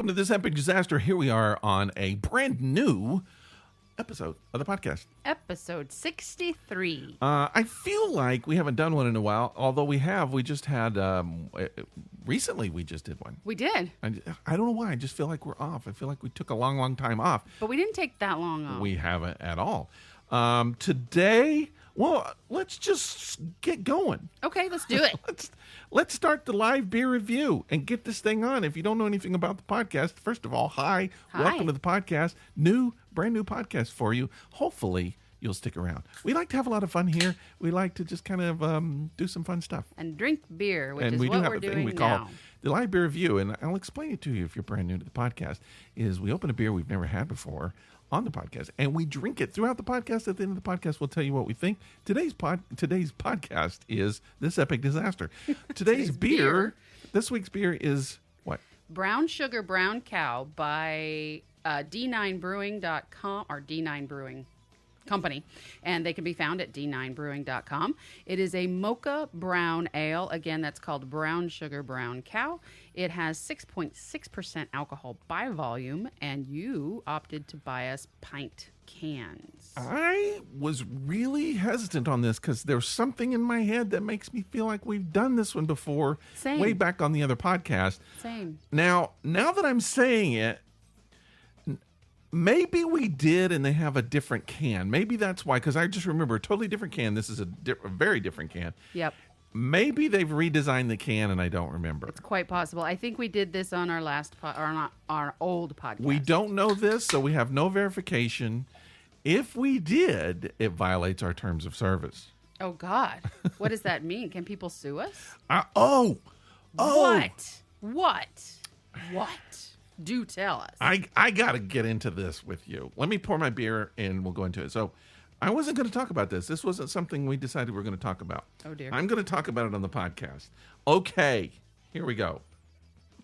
Welcome to this epic disaster. Here we are on a brand new episode of the podcast. Episode 63. I feel like we haven't done one in a while, although we have. We just had, recently we just did one. We did. I don't know why. I just feel like we're off. I feel like we took a long, long time off. But we didn't take that long off. We haven't at all. Today, well, let's just get going. Okay, let's do it. Let's start the live beer review and get this thing on. If you don't know anything about the podcast, first of all, hi. Welcome to the podcast. Brand new podcast for you. Hopefully, you'll stick around. We like to have a lot of fun here. We like to just kind of do some fun stuff. And drink beer, which and is we what do have we're a thing doing we call now. the live beer review, and I'll explain it to you if you're brand new to the podcast, is we open a beer we've never had before on the podcast, and we drink it throughout the podcast. At the end of the podcast, we'll tell you what we think. Today's podcast is This Epic Disaster. Today's beer, this week's beer is what? Brown Sugar Brown Cow by D9Brewing.com or D9 Brewing Company, and they can be found at D9Brewing.com. It is a mocha brown ale. Again, that's called Brown Sugar Brown Cow. It has 6.6% alcohol by volume, and you opted to buy us pint cans. I was really hesitant on this because there's something in my head that makes me feel like we've done this one before. Same. Way back on the other podcast. Same. Now that I'm saying it, maybe we did and they have a different can. Maybe that's why, because I just remember a totally different can. This is a very different can. Yep. Maybe they've redesigned the can and I don't remember. It's quite possible. I think we did this on our our old podcast. We don't know this, so we have no verification. If we did, it violates our terms of service. Oh, God. What does that mean? Can people sue us? Oh. What? Do tell us. I got to get into this with you. Let me pour my beer and we'll go into it. So I wasn't going to talk about this. This wasn't something we decided we were going to talk about. Oh, dear. I'm going to talk about it on the podcast. Okay, here we go.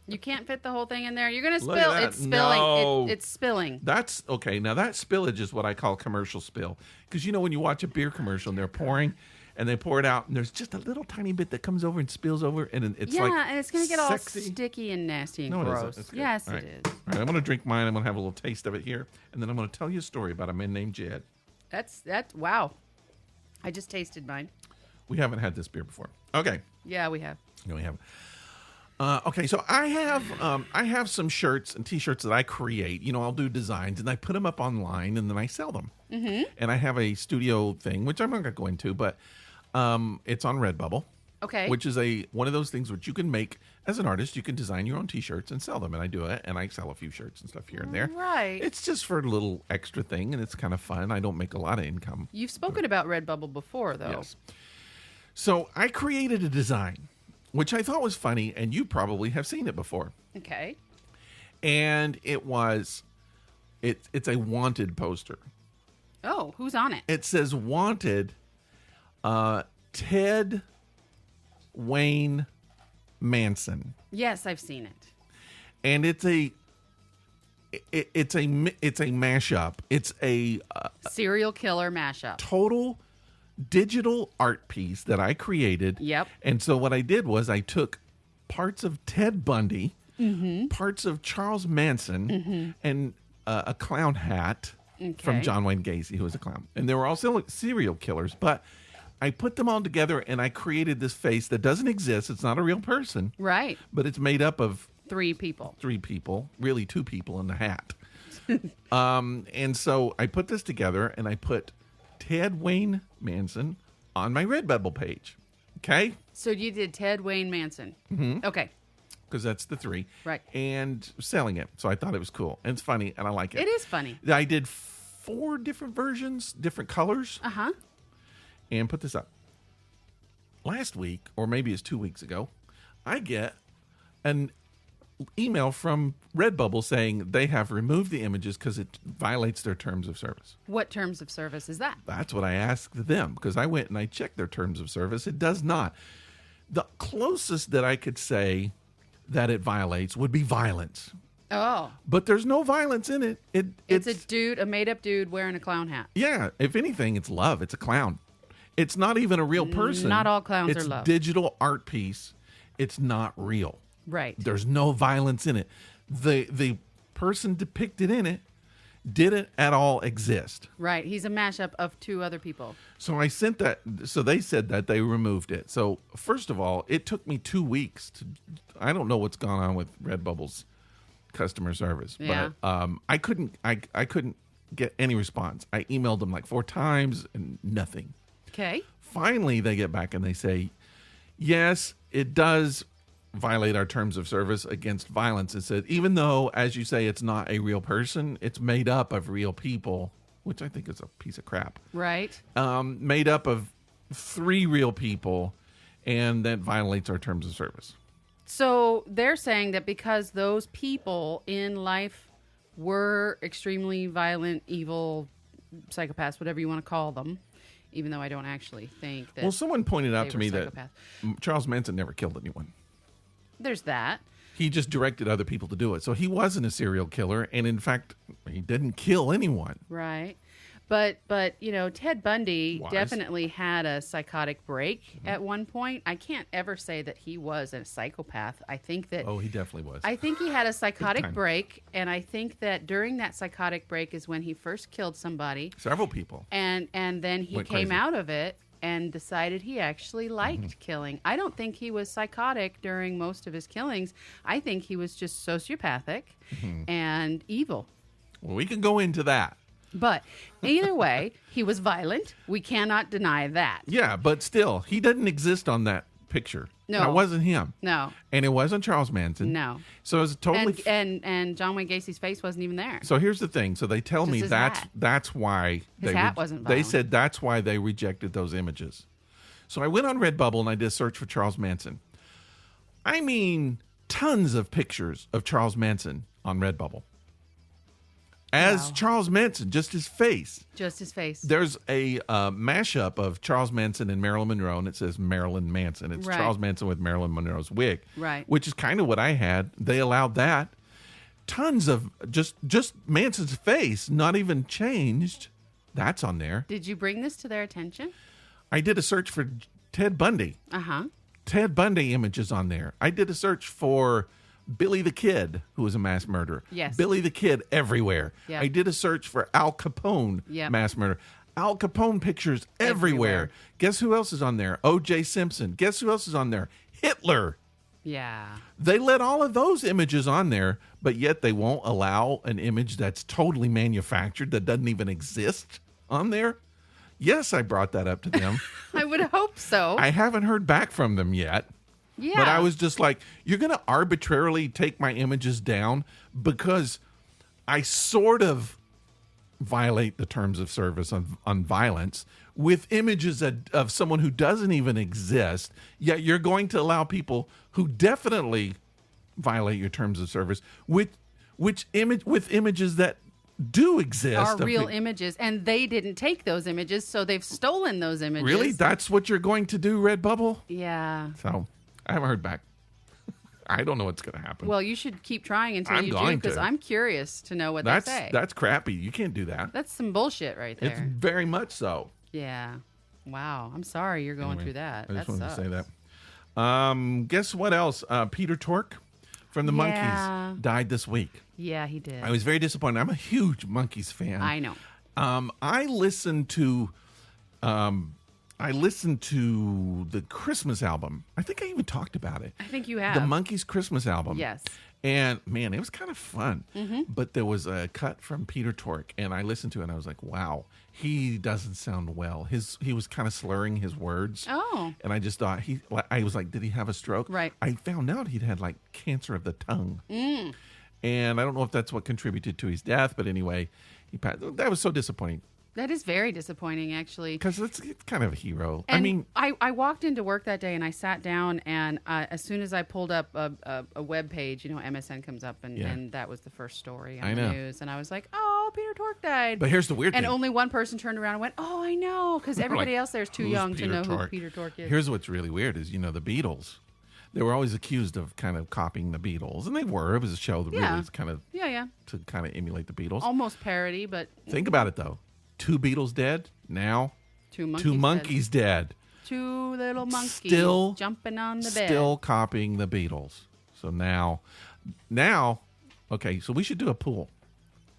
You can't fit the whole thing in there. You're going to Look spill. at that. It's spilling. No. It's spilling. That's okay. Now that spillage is what I call commercial spill. Because you know when you watch a beer commercial and they're pouring and they pour it out and there's just a little tiny bit that comes over and spills over and it's like and it's going to get sexy. all sticky and nasty and No, gross. it isn't. It's good. Yes, All right. it is. All right, I'm going to drink mine. I'm going to have a little taste of it here. And then I'm going to tell you a story about a man named Jed. That's wow. I just tasted mine. We haven't had this beer before. Okay. Yeah, we have. No, we haven't. Okay, so I have some shirts and T-shirts that I create. You know, I'll do designs and I put them up online and then I sell them. Mm-hmm. And I have a studio thing, which I'm not going to go into, but it's on Redbubble. Okay. Which is one of those things which you can make as an artist. You can design your own T-shirts and sell them, and I do it. And I sell a few shirts and stuff here and there. Right. It's just for a little extra thing, and it's kind of fun. I don't make a lot of income. You've spoken about Redbubble before, though. Yes. So I created a design, which I thought was funny, and you probably have seen it before. Okay. And it's a wanted poster. Oh, who's on it? It says wanted, Ted Wayne Manson. Yes, I've seen it. And it's a mashup. It's a Serial killer mashup. total digital art piece that I created. Yep. And so what I did was I took parts of Ted Bundy, parts of Charles Manson, and a clown hat from John Wayne Gacy, who was a clown. And they were all serial killers, but I put them all together and I created this face that doesn't exist. It's not a real person. Right. But it's made up of 3 people. 3 people, really 2 people in the hat. And so I put this together and I put Ted Wayne Manson on my Redbubble page. Okay? So you did Ted Wayne Manson. Mm-hmm. Okay. Because that's the 3. Right. And selling it. So I thought it was cool. And it's funny and I like it. It is funny. I did 4 different versions, different colors. Uh-huh. And put this up. Last week, or maybe it's 2 weeks ago, I get an email from Redbubble saying they have removed the images because it violates their terms of service. What terms of service is that? That's what I asked them because I went and I checked their terms of service. It does not. The closest that I could say that it violates would be violence. Oh. But there's no violence in it. It's a made-up dude wearing a clown hat. Yeah. If anything, it's love. It's a clown. It's not even a real person. Not all clowns are love. It's digital art piece. It's not real. Right. There's no violence in it. the person depicted in it didn't at all exist. Right. He's a mashup of two other people. So I sent that. So they said that they removed it. So first of all, it took me 2 weeks to. I don't know what's gone on with Redbubble's customer service, Yeah. but I couldn't. I couldn't get any response. I emailed them like 4 times and nothing. Okay. Finally, they get back and they say, yes, it does violate our terms of service against violence. It said, even though, as you say, it's not a real person, it's made up of real people, which I think is a piece of crap. Right. Made up of 3 real people, and that violates our terms of service. So they're saying that because those people in life were extremely violent, evil, psychopaths, whatever you want to call them, even though I don't actually think that. Well, someone pointed out they to were me psychopaths. that Charles Manson never killed anyone. There's that. He just directed other people to do it. So he wasn't a serial killer, and in fact, he didn't kill anyone. Right. But you know, Ted Bundy Was. definitely had a psychotic break at one point. I can't ever say that he was a psychopath. I think that Oh, he definitely was. I think he had a psychotic time. break, and I think that during that psychotic break is when he first killed somebody, Several people. and then he Went came crazy. out of it and decided he actually liked killing. I don't think he was psychotic during most of his killings. I think he was just sociopathic and evil. Well, we can go into that. But either way, he was violent. We cannot deny that. Yeah, but still, he doesn't exist on that picture. No. That wasn't him. No, And it wasn't Charles Manson. no. So it was totally... And John Wayne Gacy's face wasn't even there. So here's the thing. So they tell Just me his that's hat. that's why His hat wasn't They violent. said that's why they rejected those images. So I went on Redbubble and I did a search for Charles Manson. I mean, tons of pictures of Charles Manson on Redbubble. As Wow. Charles Manson, just his face. Just his face. There's a mashup of Charles Manson and Marilyn Monroe, and it says Marilyn Manson. It's Right. Charles Manson with Marilyn Monroe's wig, Right. Which is kind of what I had. They allowed that. Tons of just Manson's face, not even changed. That's on there. Did you bring this to their attention? I did a search for Ted Bundy. Uh-huh. Ted Bundy images on there. I did a search for Billy the Kid, who was a mass murderer. Yes. Billy the Kid everywhere. Yep. I did a search for Al Capone, Yep. mass murder. Al Capone pictures everywhere. Everywhere. Guess who else is on there? O.J. Simpson. Guess who else is on there? Hitler. Yeah. They let all of those images on there, but yet they won't allow an image that's totally manufactured, that doesn't even exist on there. Yes, I brought that up to them. I would hope so. I haven't heard back from them yet. yeah. But I was just like, you're going to arbitrarily take my images down because I sort of violate the terms of service on violence with images of someone who doesn't even exist. Yet you're going to allow people who definitely violate your terms of service with images that do exist. are of real the- images, and they didn't take those images, so they've stolen those images. Really? That's what you're going to do, Redbubble? Yeah. So I haven't heard back. I don't know what's going to happen. Well, you should keep trying until I'm you do, going because to. I'm curious to know what they say. That's crappy. You can't do that. That's some bullshit right It's there. very much so. Yeah. Wow. I'm sorry you're going Anyway, through that. I just That wanted sucks. to say that. Guess what else? Peter Tork from the Yeah. Monkees died this week. Yeah, he did. I was very disappointed. I'm a huge Monkees fan. I know. I listened to the Christmas album. I think I even talked about it. I think you have. The Monkees Christmas album. Yes. And man, it was kind of fun. Mm-hmm. But there was a cut from Peter Tork, and I listened to it, and I was like, wow, he doesn't sound well. He was kind of slurring his words. Oh. And I just thought I was like, did he have a stroke? Right. I found out he'd had like cancer of the tongue. Mm. And I don't know if that's what contributed to his death, but anyway, he passed. That was so disappointing That is very disappointing, actually. because it's kind of a hero. And I mean, I walked into work that day and I sat down, and as soon as I pulled up a web page, MSN comes up, and, Yeah. and that was the first story on I the know. news. And I was like, oh, Peter Tork died. but here's the weird and thing. only one person turned around and went, oh, I know, because everybody Like, else there is too who's young to Peter know who Tork? Peter Tork is. Here's what's really weird is, the Beatles. They were always accused of kind of copying the Beatles, and they were. It was a show that Yeah. really was kind of yeah. to kind of emulate the Beatles. Almost parody, but Think about it though. 2 Beatles dead. Now two monkeys. 2 dead. monkeys dead. 2 little monkeys jumping on the bed. Still copying the Beatles. So now Okay, so we should do a pool.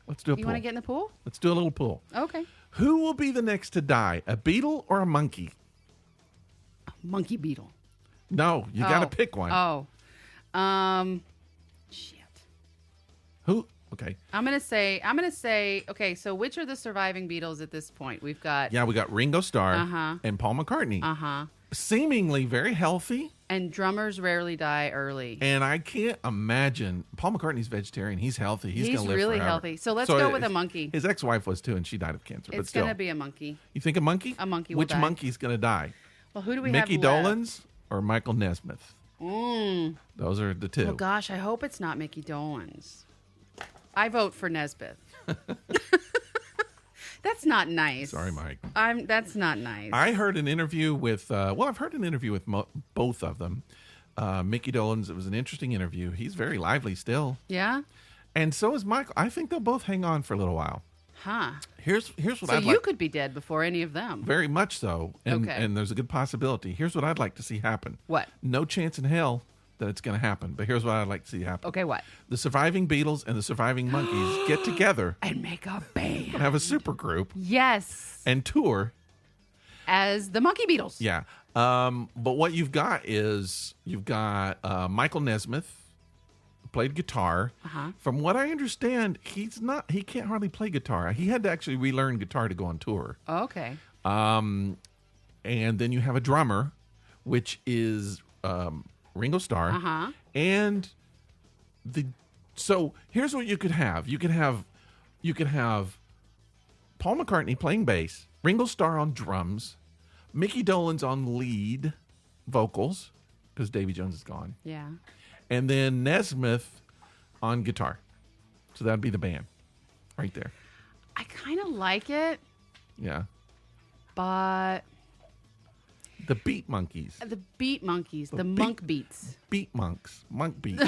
Let's do a You pool. want to get in the pool? Let's do a little pool. Okay. Who will be the next to die, a beetle or a monkey? Monkey beetle. No, you got to pick one. Oh. Shit. Who? Okay. I'm gonna say. Okay, so which are the surviving Beatles at this point? We've got. Yeah, we got Ringo Starr and Paul McCartney. Seemingly very healthy. And drummers rarely die early. And I can't imagine. Paul McCartney's vegetarian. He's healthy. He's going to live really forever. healthy. So let's go with a monkey. His ex-wife was too, and she died of cancer. It's going to be a monkey. You think a monkey? A monkey will Which die. monkey's going to die? Well, who do we Mickey have left? Dolenz or Michael Nesmith? Those are the two. Oh, gosh, I hope it's not Mickey Dolenz. I vote for Nesbitt. That's not nice. Sorry, Mike. That's not nice. I heard an interview with, I've heard an interview with both of them. Mickey Dolenz, it was an interesting interview. He's very lively still. Yeah? And so is Michael. I think they'll both hang on for a little while. Huh. Here's what so I'd you like. could be dead before any of them. Very much so. And, Okay. and there's a good possibility. Here's what I'd like to see happen. What? No chance in hell that it's going to happen. But here's what I'd like to see happen. Okay, what? The surviving Beatles and the surviving Monkees get together And make a band. and have a super group Yes. and tour. As the Monkey Beatles. Yeah. But what you've got is Michael Nesmith played guitar. From what I understand, he can't hardly play guitar. He had to actually relearn guitar to go on tour. Okay. And then you have a drummer, which is Ringo Starr. And so here's what you could have. You could have Paul McCartney playing bass, Ringo Starr on drums, Mickey Dolenz on lead vocals, because Davy Jones is gone. Yeah. And then Nesmith on guitar. So that'd be the band right there. I kind of like it, Yeah. but The Beat Monkees. the Beat Monkeys, the Monk Beats, Beat Monks. Monk Beats.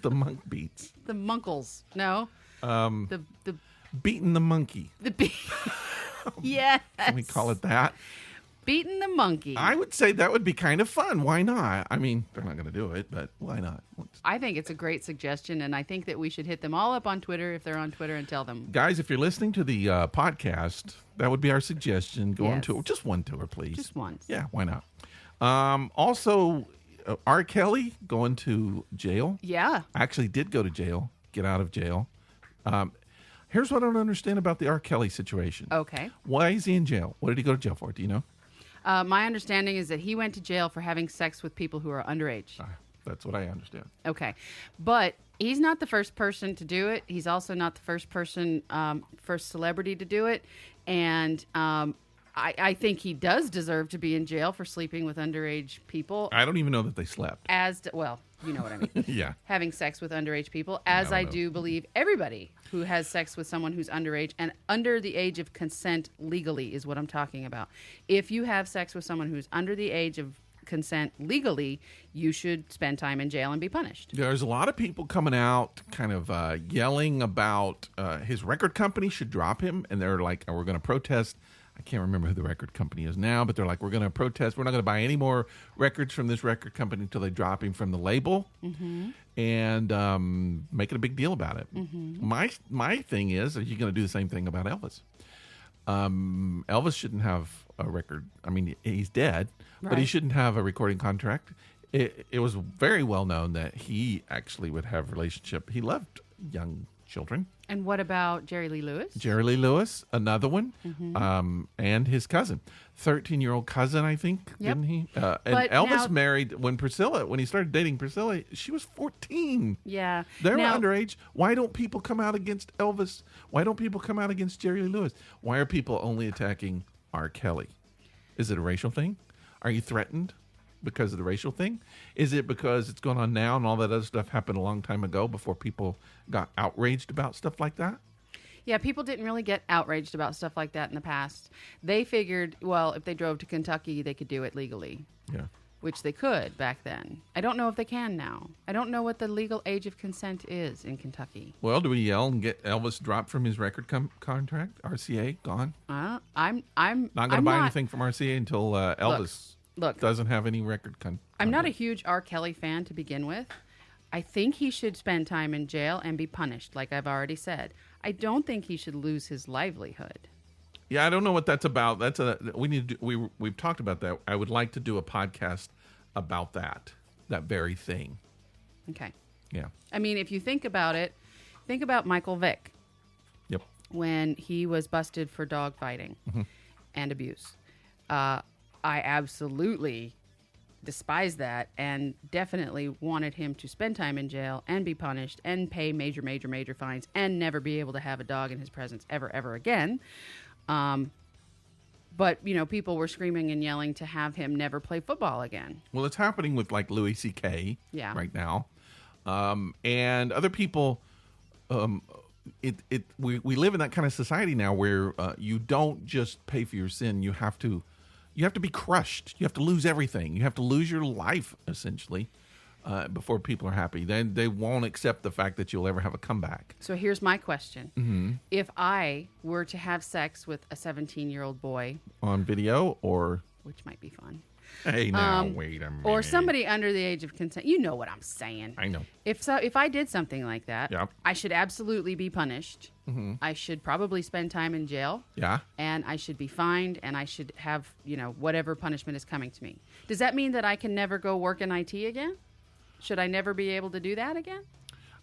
The Monk Beats. the Munkles. No. The Beatin the Monkey. Beat. Yes. Can we call it that? Beatin the Monkey. I would say that would be kind of fun. Why not? I mean, they're not going to do it, but why not? I think it's a great suggestion, and I think that we should hit them all up on Twitter if they're on Twitter and tell them. Guys, if you're listening to the podcast, that would be our suggestion. Go on Yes. tour. Just one tour, please. Just once. Yeah, why not? Also, R. Kelly going to jail. Yeah. Actually did go to jail, get out of jail. Here's what I don't understand about the R. Kelly situation. Okay. Why is he in jail? What did he go to jail for? Do you know? My understanding is that he went to jail for having sex with people who are underage. That's what I understand. Okay. But he's not the first person to do it. He's also not the first person, first celebrity to do it. And I think he does deserve to be in jail for sleeping with underage people. I don't even know that they slept. Well, you know what I mean. Yeah. Having sex with underage people, as I do believe everybody who has sex with someone who's underage and under the age of consent legally is what I'm talking about. If you have sex with someone who's under the age of consent legally, you should spend time in jail and be punished. There's a lot of people coming out kind of yelling about his record company should drop him. And they're like, we're going to protest. I can't remember who the record company is now, but they're like, we're going to protest. We're not going to buy any more records from this record company until they drop him from the label and make it a big deal about it. My thing is, are you going to do the same thing about Elvis? Elvis shouldn't have a record. I mean, he's dead, but he shouldn't have a recording contract. It was very well known that he actually would have relationship. He loved young children. And what about Jerry Lee Lewis? Jerry Lee Lewis, another one, and his cousin, 13-year-old cousin, I think, didn't he? And But Elvis now- married when he started dating Priscilla, she was 14. Yeah. They were Now- underage. Why don't people come out against Elvis? Why don't people come out against Jerry Lee Lewis? Why are people only attacking R. Kelly? Is it a racial thing? Are you threatened because of the racial thing? Is it because it's going on now and all that other stuff happened a long time ago before people got outraged about stuff like that? Yeah, people didn't really get outraged about stuff like that in the past. They figured, well, if they drove to Kentucky, they could do it legally, Yeah. which they could back then. I don't know if they can now. I don't know what the legal age of consent is in Kentucky. Well, do we yell and get Elvis dropped from his record contract? RCA gone. I'm Not going to buy anything from RCA until Elvis Look. doesn't have any record contract. I'm not a huge R. Kelly fan to begin with. I think he should spend time in jail and be punished, like I've already said. I don't think he should lose his livelihood. Yeah, I don't know what that's about. We've talked about that. I would like to do a podcast about that very thing. Okay. Yeah. I mean, if you think about it, think about Michael Vick. Yep. When he was busted for dog fighting and abuse. I absolutely despise that and definitely wanted him to spend time in jail and be punished and pay major fines and never be able to have a dog in his presence ever again. But, people were screaming and yelling to have him never play football again. Well, it's happening with like Louis C.K. Right now. And other people, we live in that kind of society now where you don't just pay for your sin. You have to be crushed. You have to lose everything. You have to lose your life, essentially, before people are happy. Then they won't accept the fact that you'll ever have a comeback. So here's my question. Mm-hmm. If I were to have sex with a 17-year-old boy... On video or... Which might be fun. Hey, now, wait a minute. Or somebody under the age of consent. You know what I'm saying. I know. If I did something like that, I should absolutely be punished. Mm-hmm. I should probably spend time in jail. Yeah. And I should be fined, and I should have, whatever punishment is coming to me. Does that mean that I can never go work in IT again? Should I never be able to do that again?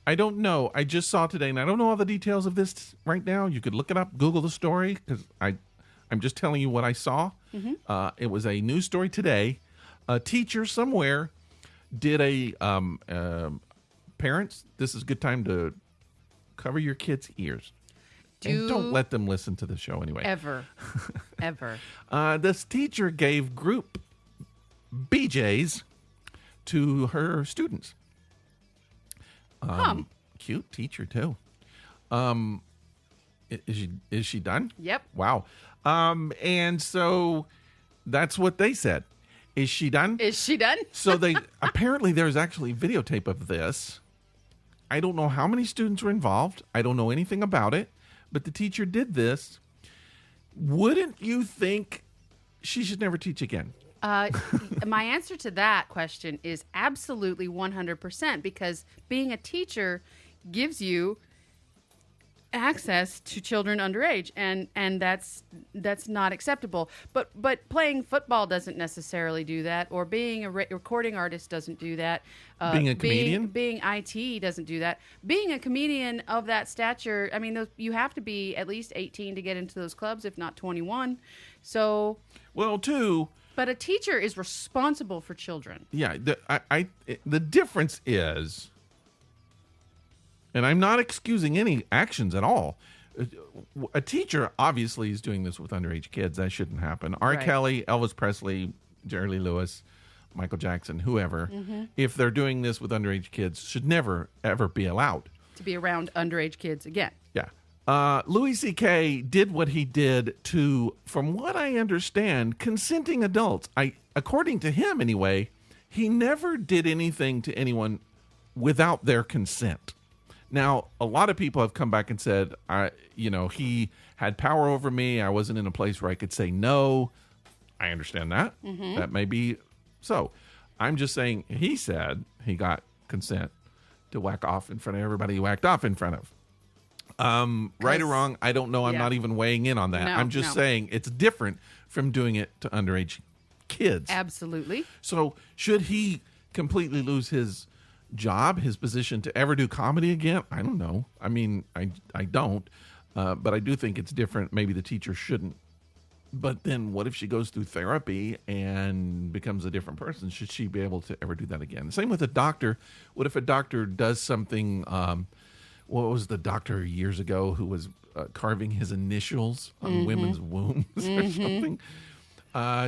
I don't know. I just saw today, and I don't know all the details of this right now. You could look it up, Google the story, because I'm just telling you what I saw. Mm-hmm. It was a news story today. A teacher somewhere did parents, this is a good time to cover your kids' ears. And don't let them listen to the show anyway. Ever. This teacher gave group BJs to her students. Cute teacher, too. Is she done? Yep. Wow. And so that's what they said. Is she done? Is she done? So apparently there's actually videotape of this. I don't know how many students were involved. I don't know anything about it, but the teacher did this. Wouldn't you think she should never teach again? My answer to that question is absolutely 100%, because being a teacher gives you access to children underage, and that's not acceptable. But playing football doesn't necessarily do that, or being a recording artist doesn't do that. Being a comedian, being IT doesn't do that. Being a comedian of that stature, I mean, you have to be at least 18 to get into those clubs, if not 21. So, well, too. But a teacher is responsible for children. Yeah, the difference is. And I'm not excusing any actions at all. A teacher obviously is doing this with underage kids. That shouldn't happen. R. Kelly, Elvis Presley, Jerry Lee Lewis, Michael Jackson, whoever, if they're doing this with underage kids, should never, ever be allowed to be around underage kids again. Yeah. Louis C.K. did what he did to, from what I understand, consenting adults. According to him anyway, he never did anything to anyone without their consent. Now, a lot of people have come back and said, he had power over me. I wasn't in a place where I could say no. I understand that. Mm-hmm. That may be so. I'm just saying he said he got consent to whack off in front of everybody he whacked off in front of. Right or wrong, I don't know. I'm not even weighing in on that. I'm just saying it's different from doing it to underage kids. Absolutely. So should he completely lose his job, his position to ever do comedy again? I don't know. I mean, I don't. But I do think it's different. Maybe the teacher shouldn't. But then what if she goes through therapy and becomes a different person? Should she be able to ever do that again? Same with a doctor. What if a doctor does something, what was the doctor years ago who was carving his initials on women's wombs or something?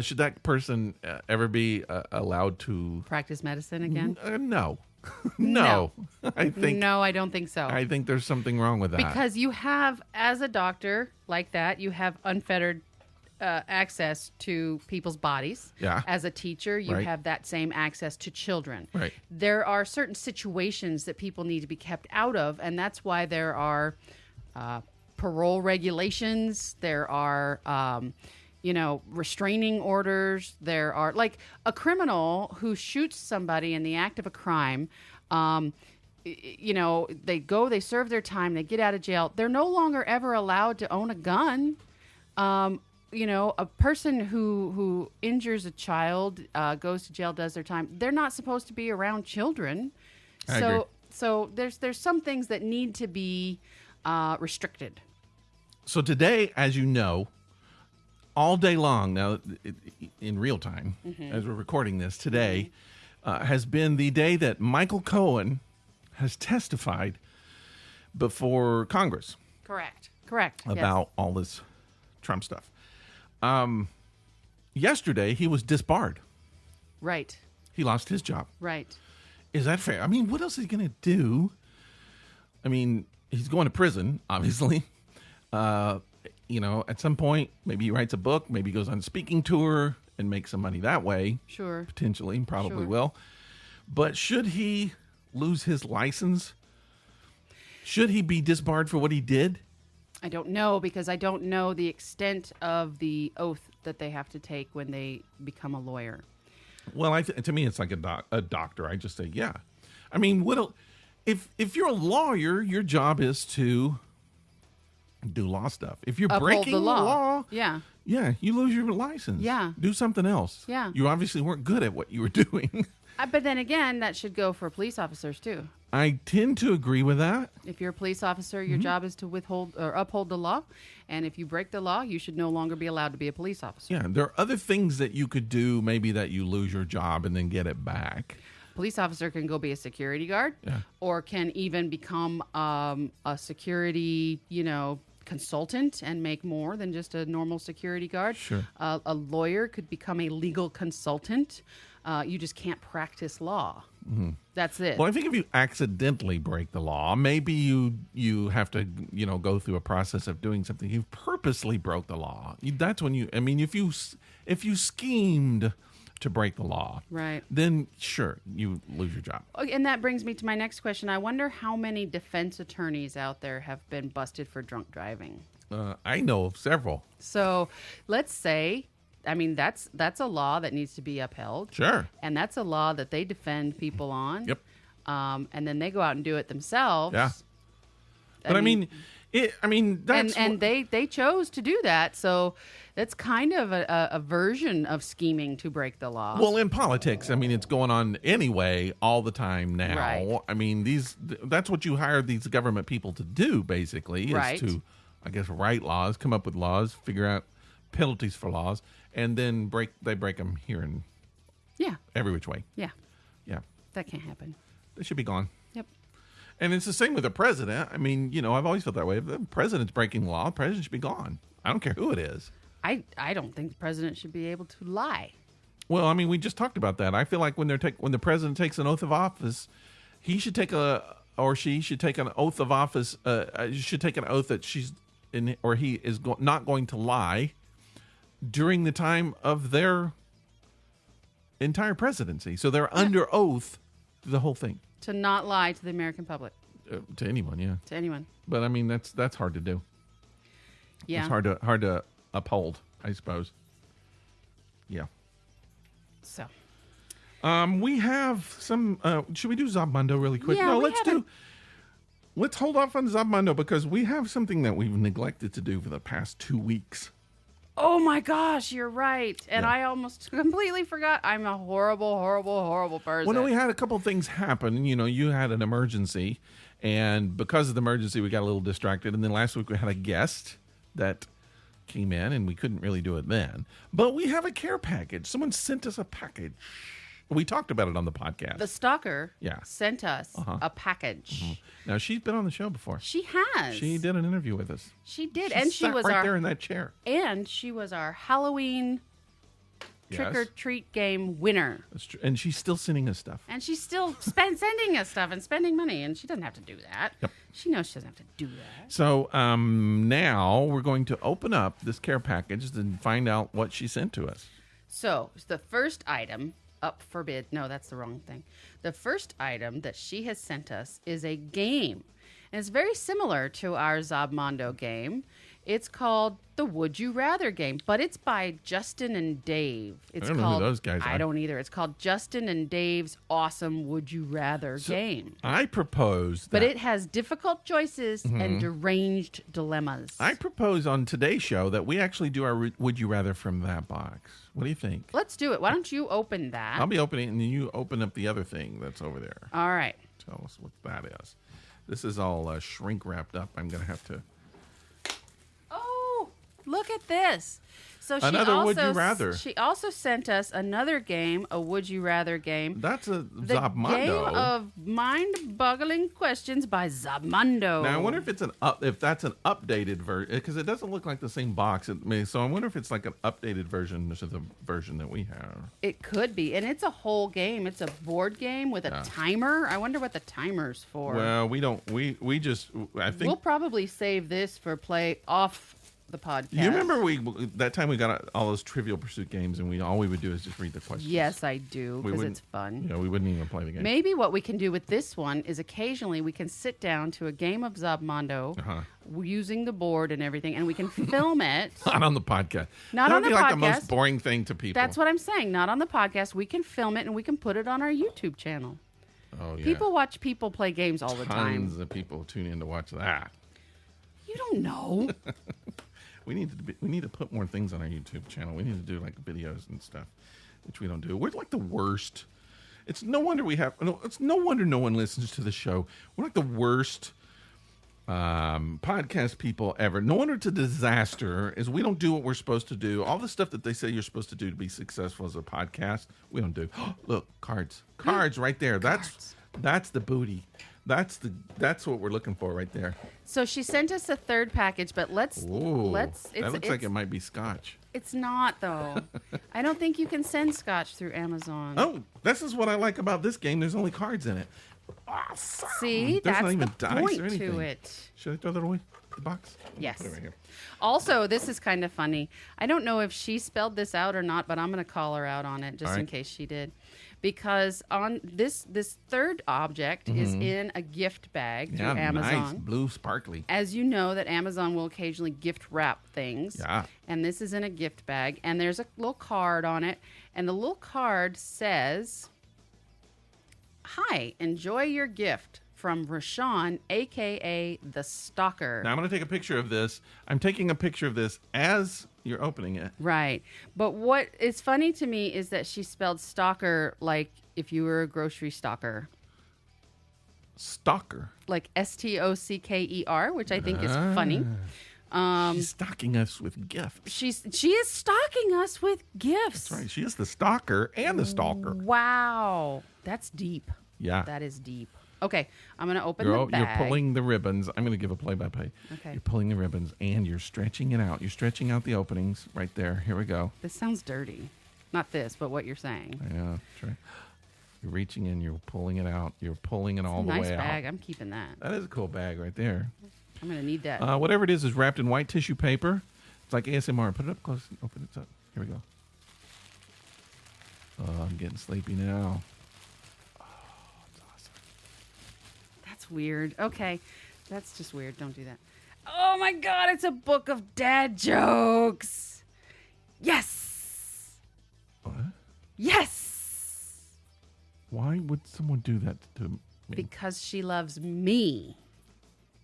Should that person ever be allowed to practice medicine again? No. No. I don't think so. I think there's something wrong with that. Because you have, as a doctor like that, you have unfettered access to people's bodies. Yeah. As a teacher, you have that same access to children. Right. There are certain situations that people need to be kept out of, and that's why there are parole regulations. There are restraining orders. There are, like, a criminal who shoots somebody in the act of a crime. They serve their time, they get out of jail. They're no longer ever allowed to own a gun. A person who injures a child, goes to jail, does their time. They're not supposed to be around children. I agree. So there's some things that need to be restricted. So today, as you know, all day long now, in real time, as we're recording this today, has been the day that Michael Cohen has testified before Congress. Correct. About all this Trump stuff. Yesterday, he was disbarred. Right. He lost his job. Right. Is that fair? I mean, what else is he going to do? I mean, he's going to prison, obviously. At some point, maybe he writes a book, maybe he goes on a speaking tour and makes some money that way. Sure. Potentially, probably Sure. will. But should he lose his license? Should he be disbarred for what he did? I don't know, because I don't know the extent of the oath that they have to take when they become a lawyer. Well, to me, it's like a doctor. I just say, yeah. I mean, if you're a lawyer, your job is to do law stuff. If you're Uphold breaking the law. law, Yeah. you lose your license. Yeah. Do something else. Yeah. You obviously weren't good at what you were doing. But then again, that should go for police officers too. I tend to agree with that. If you're a police officer, your job is to withhold or uphold the law. And if you break the law, you should no longer be allowed to be a police officer. Yeah, there are other things that you could do, maybe that you lose your job and then get it back. Police officer can go be a security guard, or can even become a security, consultant and make more than just a normal security guard. Sure. A lawyer could become a legal consultant. You just can't practice law. Mm-hmm. That's it. Well, I think if you accidentally break the law, maybe you have to go through a process of doing something. You purposely broke the law. That's when if you schemed to break the law, right, then sure, you lose your job. And that brings me to my next question. I wonder how many defense attorneys out there have been busted for drunk driving. I know of several. So let's say, that's a law that needs to be upheld. Sure. And that's a law that they defend people on. Yep. And then they go out and do it themselves. Yeah. But that's and they chose to do that. So that's kind of a version of scheming to break the law. Well, in politics, it's going on anyway all the time now. Right. That's what you hire these government people to do, basically, is to, I guess, write laws, come up with laws, figure out penalties for laws, and then they break them here and every which way. Yeah. Yeah. That can't happen. They should be gone. Yep. And it's the same with the president. I've always felt that way. If the president's breaking the law, the president should be gone. I don't care who it is. I don't think the president should be able to lie. Well, we just talked about that. I feel like when the president takes an oath of office, he should take she should take an oath of office. Should take an oath that he is not going to lie during the time of their entire presidency. So they're under oath to the whole thing. To not lie to the American public. To anyone, yeah. To anyone. But that's hard to do. Yeah. It's hard to uphold, I suppose. Yeah. So. We have some. Should we do Zabmundo really quick? Yeah, No, let's hold off on Zabmundo because we have something that we've neglected to do for the past 2 weeks. Oh my gosh, you're right. And Yeah. I almost completely forgot. I'm a horrible, horrible, horrible person. Well, no, we had a couple things happen. You had an emergency, and because of the emergency, we got a little distracted. And then last week we had a guest that came in, and we couldn't really do it then. But we have a care package. Someone sent us a package. We talked about it on the podcast. The stalker Yeah. sent us a package. Mm-hmm. Now, she's been on the show before. She has. She did an interview with us. She did. She And she sat was right there in that chair. And she was our Halloween trick or treat game winner. That's true. And she's still sending us stuff. And she's still sending us stuff and spending money, and she doesn't have to do that. Yep. She knows she doesn't have to do that. So now we're going to open up this care package and find out what she sent to us. So the first item up for bid. No, that's the wrong thing. The first item that she has sent us is a game. And it's very similar to our Zabmondo game. It's called the Would You Rather game, but it's by Justin and Dave. It's I don't know who those guys are. I don't either. It's called Justin and Dave's Awesome Would You Rather game. I propose that. But it has difficult choices and deranged dilemmas. I propose on today's show that we actually do our Would You Rather from that box. What do you think? Let's do it. Why don't you open that? I'll be opening it, and then you open up the other thing that's over there. All right. Tell us what that is. This is all shrink wrapped up. I'm going to have to... Oh, look at this. So she Another also, Would You Rather. She also sent us another game, a Would You Rather game. That's a The Zabmondo. game of mind-boggling questions by Zabmondo. Now I wonder if if that's an updated version, because it doesn't look like the same box. So I wonder if it's like an updated version to the version that we have. It could be, and it's a whole game. It's a board game with a timer. I wonder what the timer's for. Well, we don't. We just. I think We'll probably save this for play off the podcast. you remember that time we got all those Trivial Pursuit games, and all we would do is just read the questions. Yes, I do, because wouldn't- it's fun. We wouldn't even play the game. Maybe what we can do with this one is occasionally we can sit down to a game of Zabmondo using the board and everything, and we can film it. Not on the podcast. Not that on would the be like the podcast. most boring thing to people. That's what I'm saying. Not on the podcast. We can film it and we can put it on our YouTube channel. Oh yeah. People watch people play games all the time. Tons of people tune in to watch that. You don't know. We need to put more things on our YouTube channel. We need to do like videos and stuff, which we don't do. We're like the worst. It's no wonder it's no wonder no one listens to the show. We're like the worst podcast people ever. No wonder it's a disaster. Is we don't do what we're supposed to do. All the stuff that they say you're supposed to do to be successful as a podcast, we don't do. Look, cards right there. That's the booty. That's what we're looking for right there. So she sent us a third package, but let's. That It's looks like it might be scotch. It's not though. I don't think you can send scotch through Amazon. Oh, this is what I like about this game. There's only cards in it. Awesome. See, There's not that's even the dice point or anything. to it. Should I throw that away? The box? Yes. Put it right here. Also, this is kind of funny. I don't know if she spelled this out or not, but I'm going to call her out on it just All in right. case she did. Because on this third object is in a gift bag through Yeah, Amazon. nice. Blue sparkly. As you know, that Amazon will occasionally gift wrap things. Yeah. And this is in a gift bag. And there's a little card on it. And the little card says, "Hi, enjoy your gift from Rashawn, a.k.a. the Stalker." Now I'm going to take a picture of this. I'm taking a picture of this as you're opening it. Right. But what is funny to me is that she spelled stalker like if you were a grocery stalker. Stalker. Like Stocker, which I think is funny. She's stalking us with gifts. She is stalking us with gifts. That's right. She is the stalker and the stalker. Wow. That's deep. Yeah. That is deep. Okay, I'm going to open You're the bag. pulling the ribbons. I'm going to give a play-by-play. Okay. You're pulling the ribbons, and you're stretching it out. You're stretching out the openings right there. Here we go. This sounds dirty. Not this, but what you're saying. I know. That's right. You're reaching in. You're pulling it out. You're pulling it all the Nice way bag. out. I'm keeping that. That is a cool bag right there. I'm going to need that. Whatever it is wrapped in white tissue paper. It's like ASMR. Put it up close. Open it up. Here we go. Oh, I'm getting sleepy now. That's weird. Okay. That's just weird. Don't do that. Oh my God, it's a book of dad jokes. Yes. What? Yes. Why would someone do that to me? Because she loves me.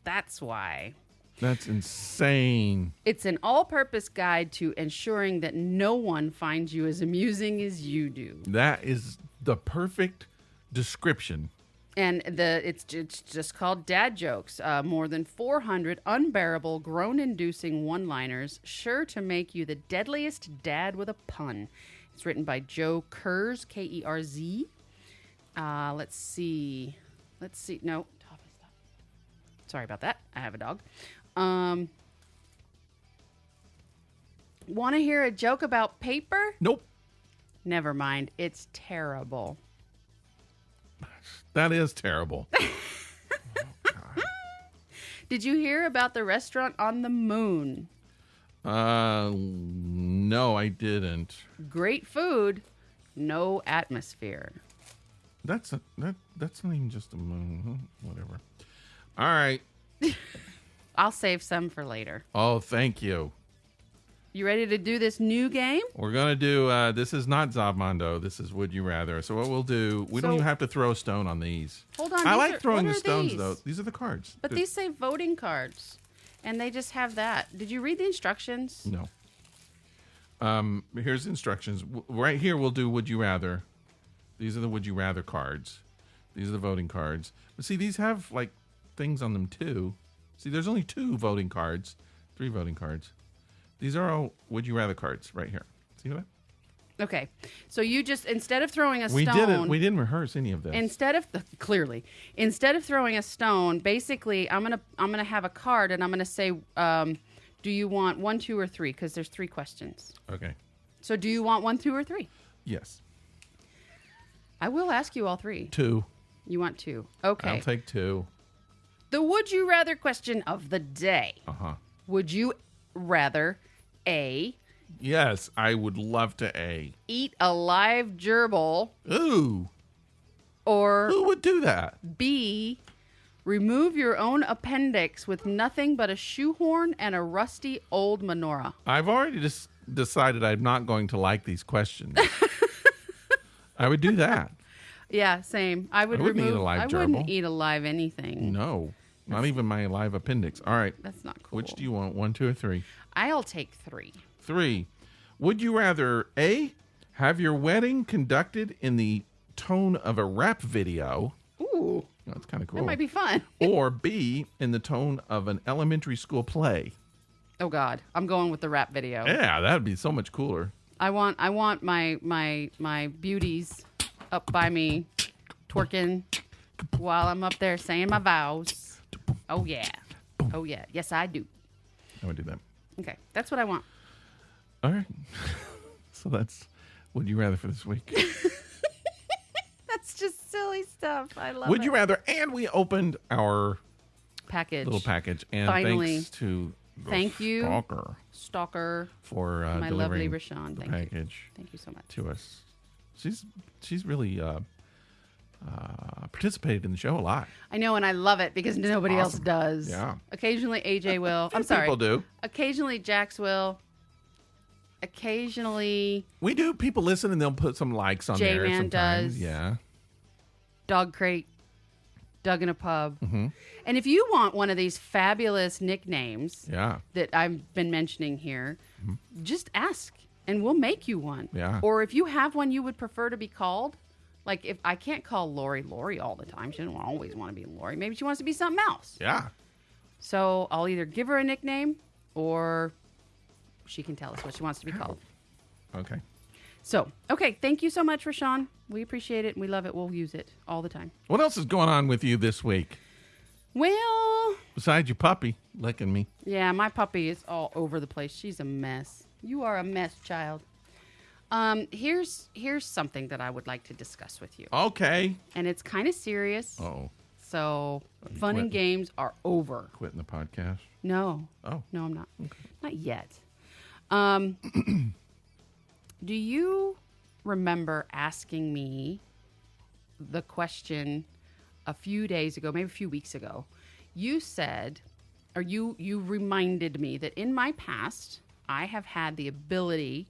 That's why. That's insane. It's an all-purpose guide to ensuring that no one finds you as amusing as you do. That is the perfect description. And it's just called Dad Jokes. More than 400 unbearable, groan-inducing one-liners, sure to make you the deadliest dad with a pun. It's written by Joe Kurz, Kerz. Let's see. No, stop. Sorry about that. I have a dog. Want to hear a joke about paper? Nope. Never mind. It's terrible. That is terrible. Did you hear about the restaurant on the moon? No, I didn't. Great food, no atmosphere. That's not even just a moon. Whatever. All right. I'll save some for later. Oh, thank you. You ready to do this new game? We're going to do, this is not Zabmondo. This is Would You Rather. So what we'll do, we don't even have to throw a stone on these. Hold on. I like throwing the stones, these? though. These are the cards. But these say voting cards. And they just have that. Did you read the instructions? No. Here's the instructions. Right here, we'll do Would You Rather. These are the Would You Rather cards. These are the voting cards. But see, these have, like, things on them, too. See, there's only 2 voting cards. 3 voting cards. These are all Would You Rather cards right here. See that? Okay. So you just, instead of throwing a stone... We didn't rehearse any of this. Instead of throwing a stone, basically, I'm gonna have a card, and I'm going to say, do you want 1, 2, or 3? Because there's 3 questions. Okay. So do you want 1, 2, or 3? Yes. I will ask you all 3. 2. You want 2. Okay. I'll take 2. The Would You Rather question of the day. Uh-huh. Would you rather A... Yes, I would love to A. Eat a live gerbil. Ooh. Or Who would do that? B, remove your own appendix with nothing but a shoehorn and a rusty old menorah. I've already decided I'm not going to like these questions. I would do that. Yeah, same. I wouldn't eat a live gerbil. wouldn't eat a live anything. No, not even my live appendix. All right. That's not cool. Which do you want? 1, 2, or 3? I'll take 3. 3. Would you rather A, have your wedding conducted in the tone of a rap video? Ooh. That's kind of cool. That might be fun. Or B, in the tone of an elementary school play? Oh God, I'm going with the rap video. Yeah, that'd be so much cooler. I want my beauties up by me, twerking while I'm up there saying my vows. Oh yeah. Oh yeah. Yes, I do. I would do that. Okay, that's what I want. All right. So that's Would You Rather for this week. That's just silly stuff. I love it. Would You Rather? And we opened our package. little package. And Finally. thanks to Thank you, Stalker, for my delivering lovely Rashawn. the Thank package you. Thank you so much. to us. She's really participated in the show a lot. I know, and I love it because nobody else does. Yeah. Occasionally AJ will. I'm sorry. People do. Occasionally Jax will. Occasionally We do. People listen and they'll put some likes on there J-Man sometimes. does. Yeah. Dog Crate, Doug in a Pub. Mm-hmm. And if you want one of these fabulous nicknames Yeah. that I've been mentioning here, just ask and we'll make you one. Yeah. Or if you have one you would prefer to be called, like if I can't call Lori all the time. She doesn't always want to be Lori. Maybe she wants to be something else. Yeah. So I'll either give her a nickname or she can tell us what she wants to be called. Okay. So, okay. Thank you so much, Rashawn. We appreciate it and we love it. We'll use it all the time. What else is going on with you this week? Well, Besides your puppy licking me. yeah, my puppy is all over the place. She's a mess. You are a mess, child. Here's something that I would like to discuss with you. Okay. And it's kind of serious. Oh. So fun and quitting? games are over. Quitting the podcast. No. Oh. No, I'm not. Okay. Not yet. Do you remember asking me the question a few days ago, maybe a few weeks ago? You said, or you reminded me that in my past, I have had the ability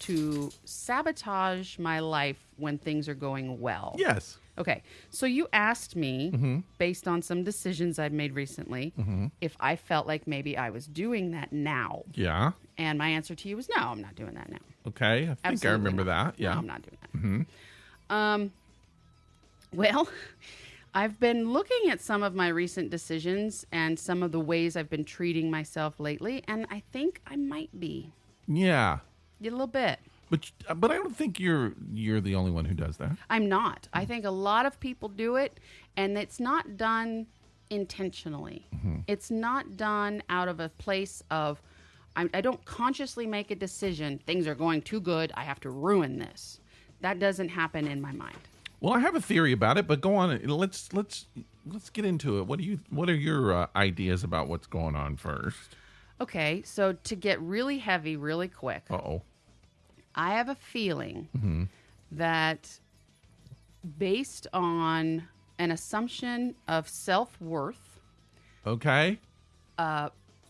to sabotage my life when things are going well. Yes. Okay, so you asked me, based on some decisions I've made recently, if I felt like maybe I was doing that now. Yeah. And my answer to you was, no, I'm not doing that now. Okay. I think Absolutely I remember not. that. Yeah. No, I'm not doing that. Well, I've been looking at some of my recent decisions and some of the ways I've been treating myself lately, and I think I might be. Yeah. A little bit. But I don't think you're the only one who does that. I'm not. I think a lot of people do it, and it's not done intentionally. It's not done out of a place of, I don't consciously make a decision, things are going too good, I have to ruin this. That doesn't happen in my mind. Well, I have a theory about it, but go on. Let's get into it. What are your ideas about what's going on first? Okay, so to get really heavy really quick. Uh-oh. I have a feeling that based on an assumption of self-worth, Okay.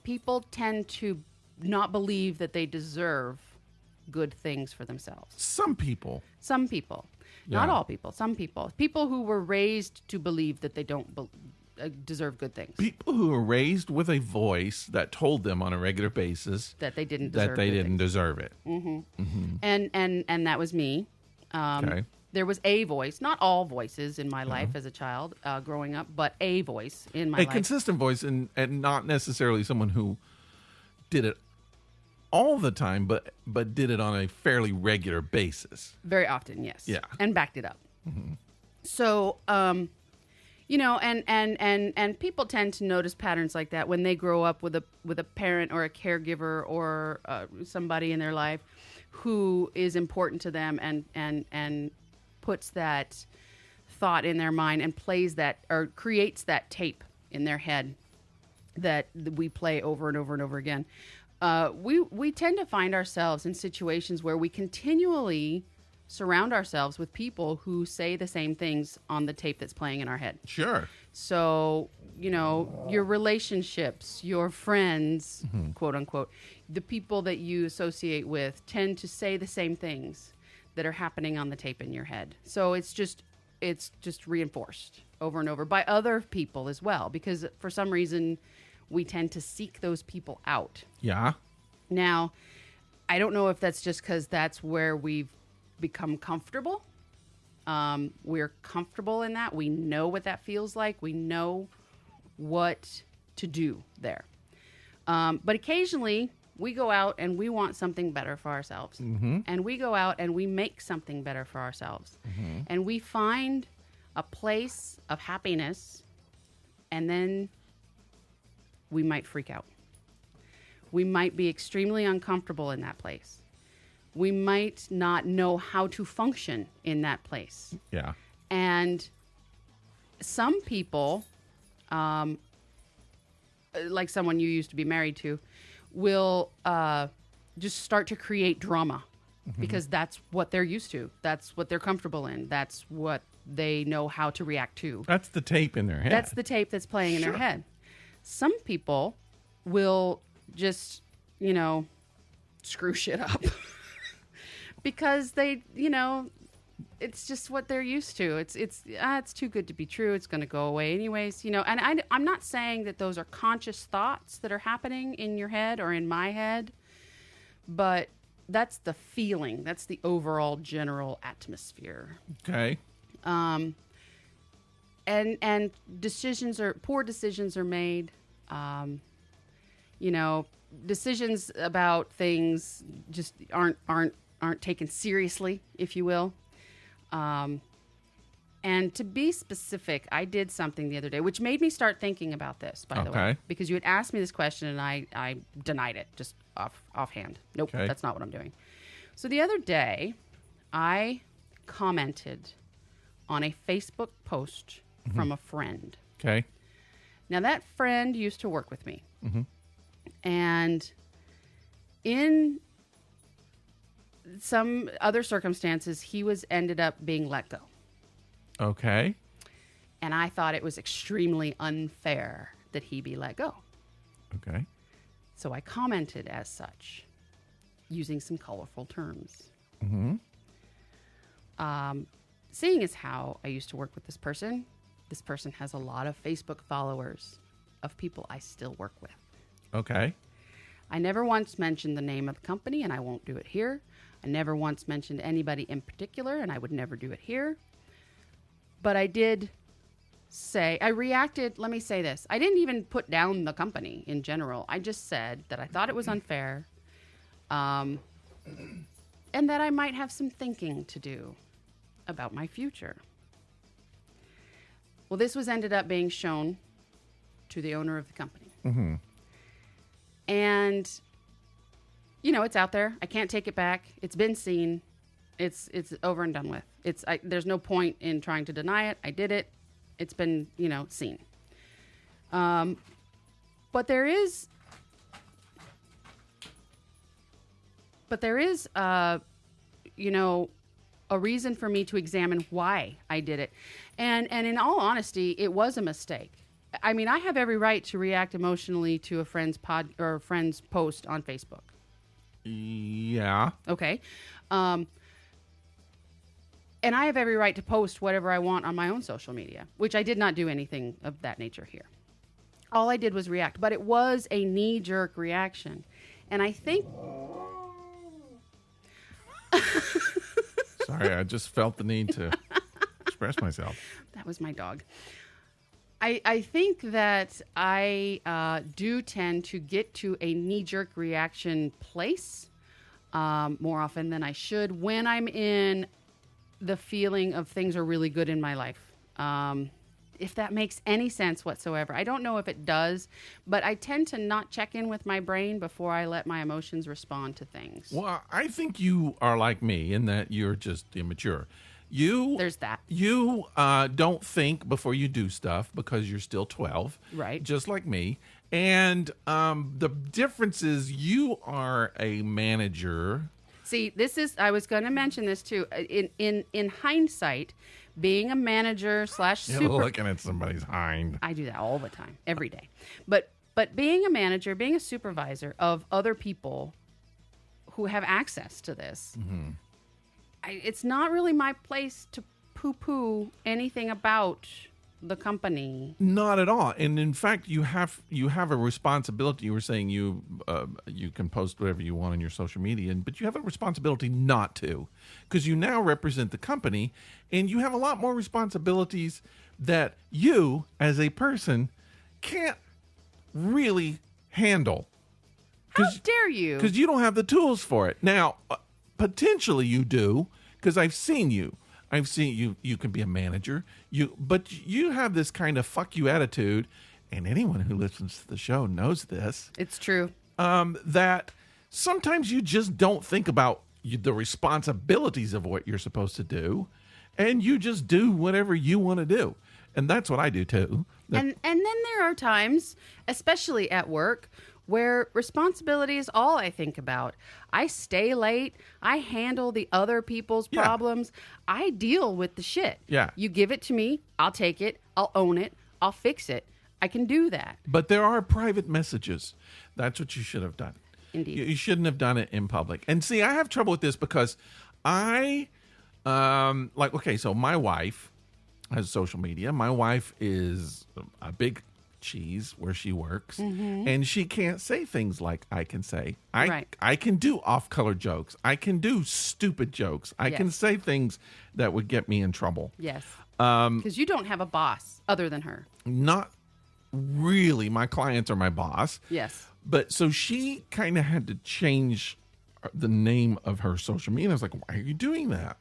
people tend to not believe that they deserve good things for themselves. Some people. Not Yeah. all people. Some people. People who were raised to believe that they don't deserve good things. People who were raised with a voice that told them on a regular basis That they didn't deserve it. And that was me. Okay. There was a voice, not all voices in my life as a child growing up, but a voice in my life. A consistent voice, and not necessarily someone who did it all the time, but did it on a fairly regular basis. Very often, yes. Yeah. And backed it up. So, you know, and people tend to notice patterns like that when they grow up with a parent or a caregiver or somebody in their life who is important to them and puts that thought in their mind and plays that or creates that tape in their head that we play over and over and over again. We tend to find ourselves in situations where we continually surround ourselves with people who say the same things on the tape that's playing in our head. Sure. So, you know, your relationships, your friends, quote unquote, the people that you associate with tend to say the same things that are happening on the tape in your head. So it's just reinforced over and over by other people as well, because for some reason we tend to seek those people out. Yeah. Now, I don't know if that's just because that's where we've become comfortable. We're comfortable in that. We know what that feels like. We know what to do there. But occasionally we go out and we want something better for ourselves. And we go out and we make something better for ourselves. And we find a place of happiness, and then we might freak out. We might be extremely uncomfortable in that place. We might not know how to function in that place. Yeah. And some people, like someone you used to be married to, will just start to create drama because that's what they're used to. That's what they're comfortable in. That's what they know how to react to. That's the tape in their head. That's the tape that's playing in their head. Some people will just, you know, screw shit up because they, you know, it's just what they're used to. It's too good to be true. It's going to go away anyways, you know. And I'm not saying that those are conscious thoughts that are happening in your head or in my head, but that's the feeling. That's the overall general atmosphere. Okay. And poor decisions are made. You know, decisions about things just aren't taken seriously, if you will. And to be specific, I did something the other day, which made me start thinking about this, by the way, because you had asked me this question and I denied it just offhand. Nope, That's not what I'm doing. So the other day, I commented on a Facebook post from a friend. Okay. Now, that friend used to work with me. And in some other circumstances, he ended up being let go. Okay. And I thought it was extremely unfair that he be let go. Okay. So I commented as such, using some colorful terms. Seeing as how I used to work with this person has a lot of Facebook followers of people I still work with. Okay. I never once mentioned the name of the company, and I won't do it here. I never once mentioned anybody in particular, and I would never do it here. But I did say, I reacted, let me say this. I didn't even put down the company in general. I just said that I thought it was unfair, and that I might have some thinking to do about my future. Well, this ended up being shown to the owner of the company. And, you know, it's out there. I can't take it back. It's been seen. It's over and done with. There's no point in trying to deny it. I did it. It's been, you know, seen. But there is, you know, a reason for me to examine why I did it. And in all honesty, it was a mistake. I mean, I have every right to react emotionally to a friend's post on Facebook. Yeah. Okay. And I have every right to post whatever I want on my own social media, which I did not do anything of that nature here. All I did was react, but it was a knee-jerk reaction. And I think... Sorry, I just felt the need to express myself. That was my dog. I think that I do tend to get to a knee-jerk reaction place more often than I should when I'm in the feeling of things are really good in my life. If that makes any sense whatsoever. I don't know if it does, but I tend to not check in with my brain before I let my emotions respond to things. Well, I think you are like me in that you're just immature. There's that. You don't think before you do stuff because you're still 12. Right. Just like me. And the difference is you are a manager. See, I was going to mention this too. In hindsight, being a manager / You're looking at somebody's hind. I do that all the time, every day. But being a manager, being a supervisor of other people who have access to this, it's not really my place to poo-poo anything about the company. Not at all. And in fact, you have a responsibility. You were saying you can post whatever you want on your social media, but you have a responsibility not to, because you now represent the company, and you have a lot more responsibilities that you, as a person, can't really handle. How dare you? Because you don't have the tools for it. Now, potentially you do, because I've seen you. I've seen you. You can be a manager. But you have this kind of fuck you attitude, and anyone who listens to the show knows this. It's true. That sometimes you just don't think about the responsibilities of what you're supposed to do, and you just do whatever you want to do. And that's what I do too. And then there are times, especially at work, where responsibility is all I think about. I stay late. I handle the other people's problems. I deal with the shit. Yeah. You give it to me. I'll take it. I'll own it. I'll fix it. I can do that. But there are private messages. That's what you should have done. Indeed. You shouldn't have done it in public. And see, I have trouble with this because so my wife has social media. My wife is a big cheese where she works, and she can't say things like I can say. I can do off-color jokes. I can do stupid jokes. I can say things that would get me in trouble. Yes. Because you don't have a boss other than her. Not really. My clients are my boss. Yes. But so she kind of had to change the name of her social media. I was like, why are you doing that?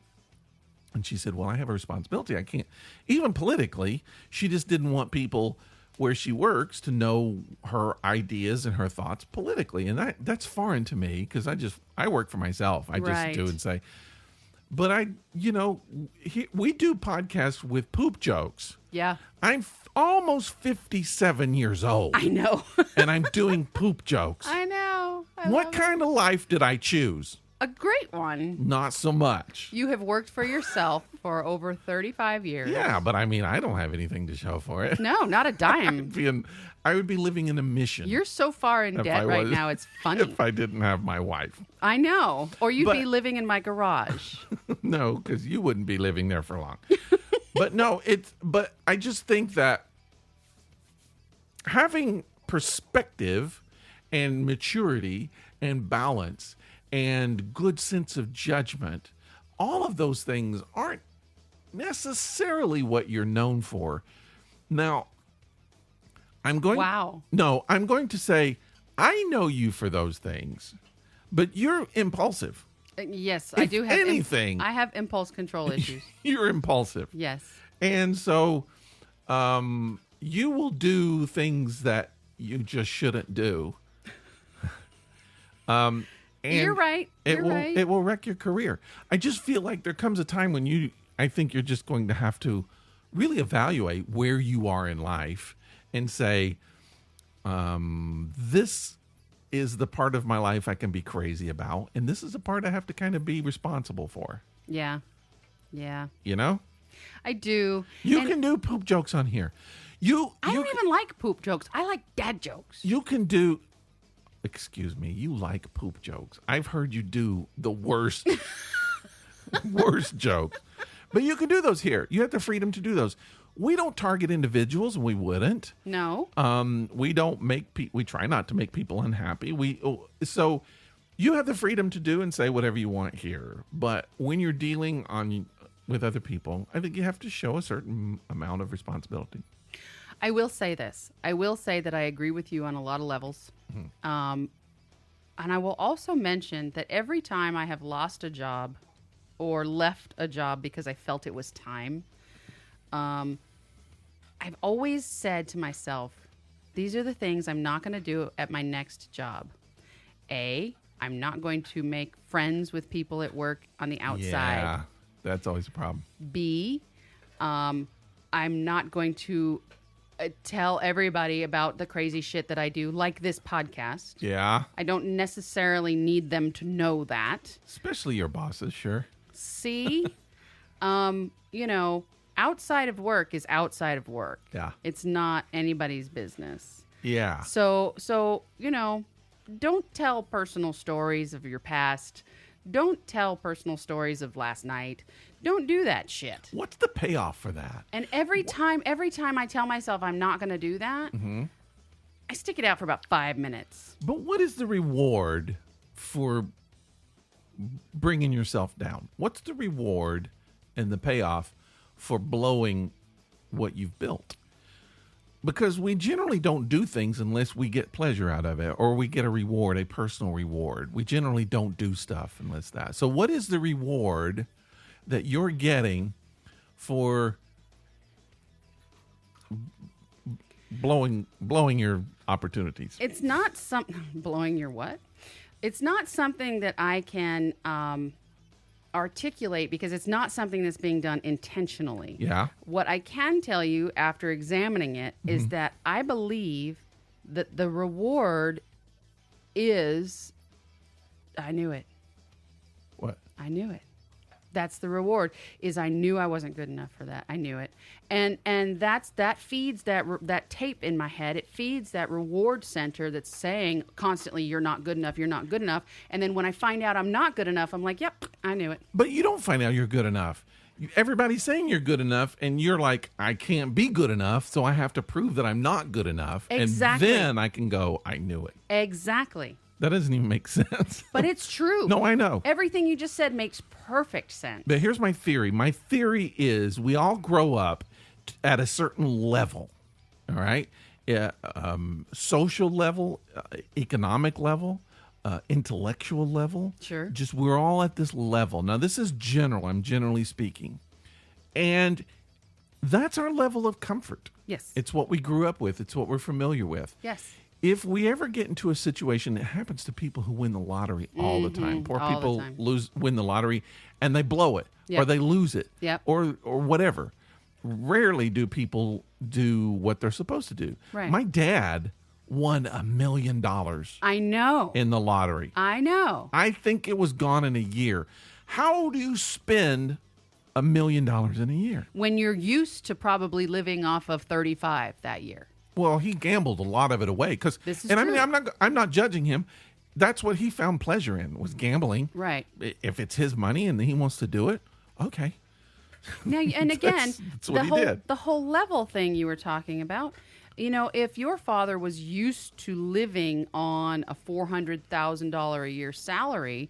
And she said, well, I have a responsibility. I can't. Even politically, she just didn't want people where she works to know her ideas and her thoughts politically. And that's foreign to me because I work for myself. I just do and say. But we do podcasts with poop jokes. Yeah. I'm almost 57 years old. I know. And I'm doing poop jokes. I know. What kind of life did I choose? A great one. Not so much. You have worked for yourself for over 35 years. Yeah, but I mean, I don't have anything to show for it. No, not a dime. I would be living in a mission. You're so far in debt right now, it's funny. If I didn't have my wife. I know. Or you'd be living in my garage. No, because you wouldn't be living there for long. But I just think that having perspective and maturity and balance and good sense of judgment, all of those things aren't necessarily what you're known for. Now, I'm going to say, I know you for those things, but you're impulsive. Yes, I do have anything. I have impulse control issues. You're impulsive. Yes. And so you will do things that you just shouldn't do. And you're right. It will wreck your career. I just feel like there comes a time when I think you're just going to have to really evaluate where you are in life and say, this is the part of my life I can be crazy about, and this is the part I have to kind of be responsible for. Yeah. Yeah. You know? I do. You can do poop jokes on here. I don't even like poop jokes. I like dad jokes. You can do. Excuse me. You like poop jokes. I've heard you do the worst, worst jokes. But you can do those here. You have the freedom to do those. We don't target individuals. We wouldn't. No. We don't make. We try not to make people unhappy. So you have the freedom to do and say whatever you want here. But when you're dealing with other people, I think you have to show a certain amount of responsibility. I will say this. I will say that I agree with you on a lot of levels. And I will also mention that every time I have lost a job or left a job because I felt it was time, I've always said to myself, these are the things I'm not going to do at my next job. A, I'm not going to make friends with people at work on the outside. Yeah, that's always a problem. B, I'm not going to tell everybody about the crazy shit that I do, like this podcast. Yeah. I don't necessarily need them to know that. Especially your bosses, sure. C, outside of work is outside of work. Yeah. It's not anybody's business. Yeah. So, don't tell personal stories of your past. Don't tell personal stories of last night. Don't do that shit. What's the payoff for that? And every time I tell myself I'm not going to do that, I stick it out for about 5 minutes. But what is the reward for bringing yourself down? What's the reward and the payoff for blowing what you've built? Because we generally don't do things unless we get pleasure out of it or we get a reward, a personal reward. We generally don't do stuff unless that. So what is the reward that you're getting for blowing your opportunities? It's not blowing your what? It's not something that I can articulate because it's not something that's being done intentionally. Yeah. What I can tell you after examining it is that I believe that the reward is, I knew it. What? I knew it. That's the reward. Is I knew I wasn't good enough for that. I knew it, and that feeds that tape in my head. It feeds that reward center that's saying constantly, "You're not good enough. You're not good enough." And then when I find out I'm not good enough, I'm like, "Yep, I knew it." But you don't find out you're good enough. Everybody's saying you're good enough, and you're like, "I can't be good enough, so I have to prove that I'm not good enough." Exactly. And then I can go, "I knew it." Exactly. That doesn't even make sense. But it's true. No, I know. Everything you just said makes perfect sense. But here's my theory. My theory is we all grow up at a certain level, all right? Social level, economic level, intellectual level. Sure. Just we're all at this level. Now, this is general. I'm generally speaking. And that's our level of comfort. Yes. It's what we grew up with. It's what we're familiar with. Yes. If we ever get into a situation, it happens to people who win the lottery all the time. Poor all people the time. win the lottery and they blow it Yep. or they lose it Yep. or whatever. Rarely do people do what they're supposed to do. Right. My dad won $1 million I know. in the lottery. I know. I think it was gone in a year. How do you spend $1 million in a year? When you're used to probably living off of 35 that year. Well, he gambled a lot of it away This is I true. mean, I'm not judging him. That's what he found pleasure in, was gambling. Right. If it's his money and he wants to do it, okay. Now, and again, That's what he did. The whole level thing you were talking about, if your father was used to living on a $400,000 a year salary,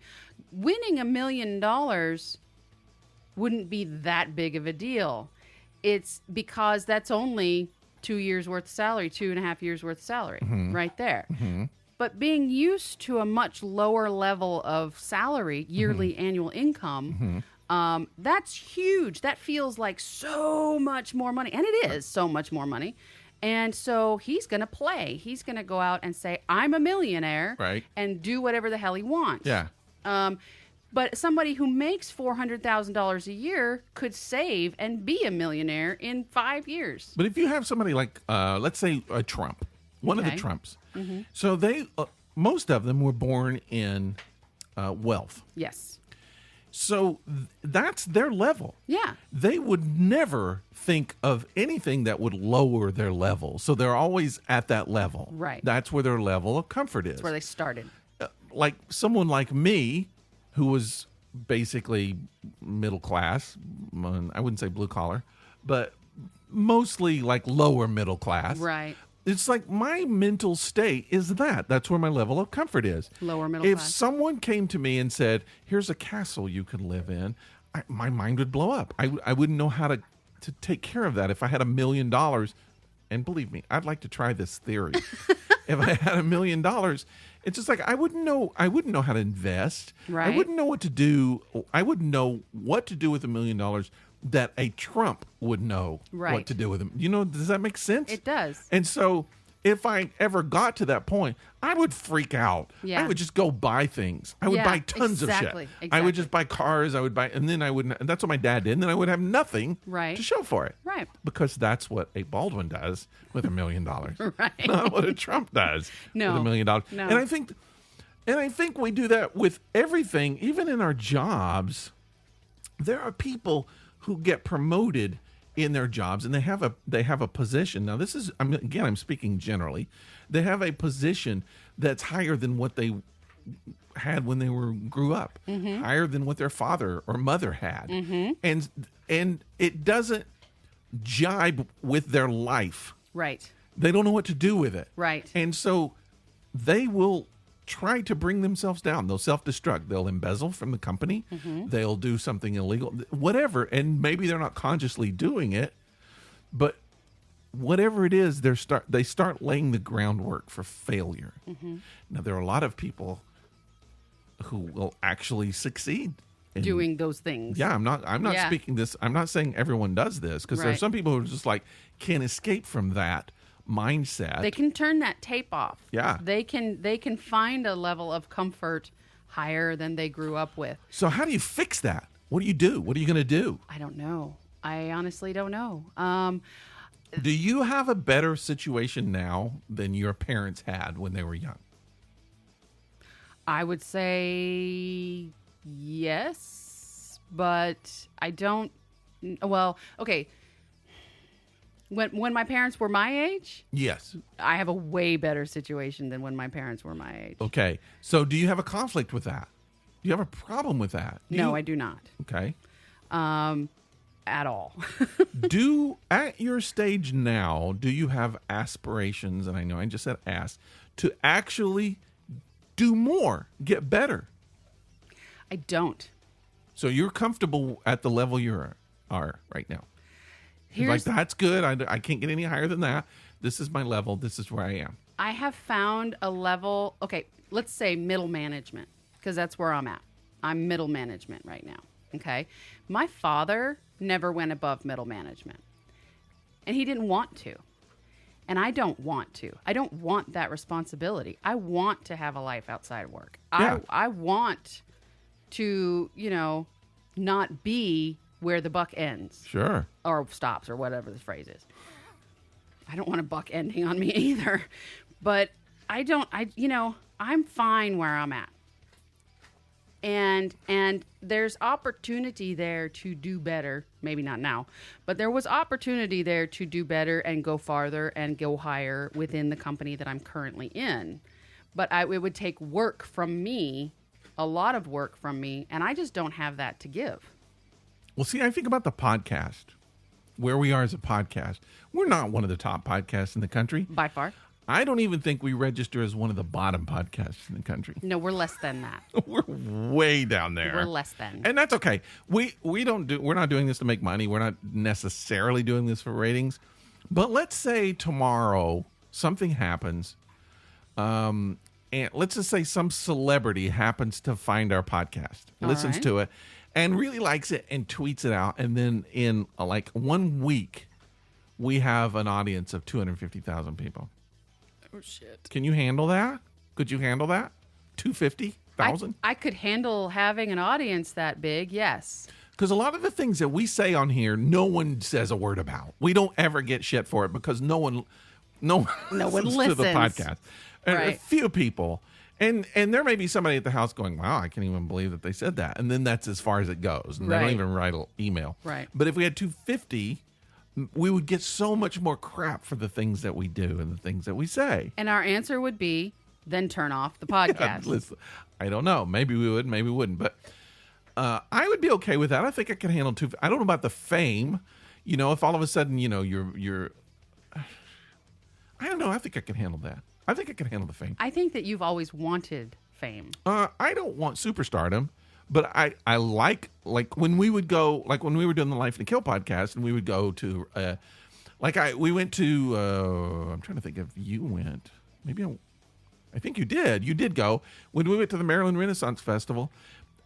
winning $1 million wouldn't be that big of a deal. It's because that's only 2 years worth of salary, 2.5 years worth of salary right there. But being used to a much lower level of salary, yearly annual income, that's huge. That feels like so much more money. And it is so much more money. And so he's going to play. He's going to go out and say, I'm a millionaire, Right. and do whatever the hell he wants. Yeah. But somebody who makes $400,000 a year could save and be a millionaire in 5 years. But if you have somebody like, let's say, a Trump, one of the Okay. Trumps, so they, most of them were born in wealth. Yes. So that's their level. Yeah. They would never think of anything that would lower their level. So they're always at that level. Right. That's where their level of comfort is. That's where they started. Like someone like me, who was basically middle class, I wouldn't say blue collar, but mostly like lower middle class. Right. It's like my mental state is that. That's where my level of comfort is. Lower middle If class. someone came to me and said, here's a castle you can live in, my mind would blow up. I wouldn't know how to take care of that. If I had $1 million, and believe me, I'd like to try this theory. If I had $1 million, it's just like I wouldn't know how to invest. Right. I wouldn't know what to do. I wouldn't know what to do with $1 million that a Trump would know what to do with them. Does that make sense? It does. And so if I ever got to that point, I would freak out. Yeah. I would just go buy things. I would buy tons of shit. Exactly. I would just buy cars. And then and that's what my dad did. And then I would have nothing Right. to show for it. Right. Because that's what a Baldwin does with $1 million. Right. Not what a Trump does No. with $1 million. No. And I think we do that with everything, even in our jobs. There are people who get promoted in their jobs and they have a position. Now this is, I'm speaking generally. They have a position that's higher than what they had when they grew up, higher than what their father or mother had. And it doesn't jibe with their life. Right. They don't know what to do with it. Right. And so they will try to bring themselves down. They'll self-destruct. They'll embezzle from the company. They'll do something illegal, whatever. And maybe they're not consciously doing it, but whatever it is, they start laying the groundwork for failure. Now, there are a lot of people who will actually succeed in Doing those things. Yeah, I'm not speaking this. I'm not saying everyone does this, because there are Right. some people who are just like can't escape from that mindset. They can turn that tape off. Yeah. They can find a level of comfort higher than they grew up with. So how do you fix that? What do you do? What are you going to do? I don't know. I honestly don't know. Do you have a better situation now than your parents had when they were young? I would say yes, but I don't. Well, okay. When my parents were my age, Yes. I have a way better situation than when my parents were my age. Okay. So do you have a conflict with that? Do you have a problem with that? No, I do not. Okay. At all. At your stage now, do you have aspirations, and I know I just said ask, to actually do more, get better? I don't. So you're comfortable at the level you are right now. You're like, that's good. I can't get any higher than that. This is my level. This is where I am. I have found a level, okay, let's say middle management, because that's where I'm at. I'm middle management right now, okay? My father never went above middle management, and he didn't want to, and I don't want to. I don't want that responsibility. I want to have a life outside of work. Yeah. I want to, not be where the buck ends. Sure. Or stops, or whatever the phrase is. I don't want a buck ending on me either. But I'm fine where I'm at. And there's opportunity there to do better. Maybe not now, but there was opportunity there to do better and go farther and go higher within the company that I'm currently in. But it would take work from me, a lot of work from me, and I just don't have that to give. Well, see, I think about the podcast, where we are as a podcast. We're not one of the top podcasts in the country. By far. I don't even think we register as one of the bottom podcasts in the country. No, we're less than that. We're way down there. We're less than. And that's okay. We're not doing this to make money. We're not necessarily doing this for ratings. But let's say tomorrow something happens, and let's just say some celebrity happens to find our podcast, listens to it, and really likes it and tweets it out. And then in like 1 week, we have an audience of 250,000 people. Oh, shit. Can you handle that? Could you handle that? 250,000? I could handle having an audience that big, yes. Because a lot of the things that we say on here, no one says a word about. We don't ever get shit for it because no one listens to the podcast. And Right. a few people. And there may be somebody at the house going, wow, I can't even believe that they said that. And then that's as far as it goes. And they don't even write an email. Right. But if we had 250, we would get so much more crap for the things that we do and the things that we say. And our answer would be, then turn off the podcast. Yeah, listen, I don't know. Maybe we would, maybe we wouldn't. But I would be okay with that. I think I could handle I don't know about the fame. You know, if all of a sudden, you know, you're I don't know. I think I can handle that. I think I can handle the fame. I think that you've always wanted fame. I don't want superstardom, but I like when we would go, like when we were doing the Life and Kill podcast, and we would go to, we went to, I'm trying to think if you went, maybe I think you did. You did go when we went to the Maryland Renaissance Festival.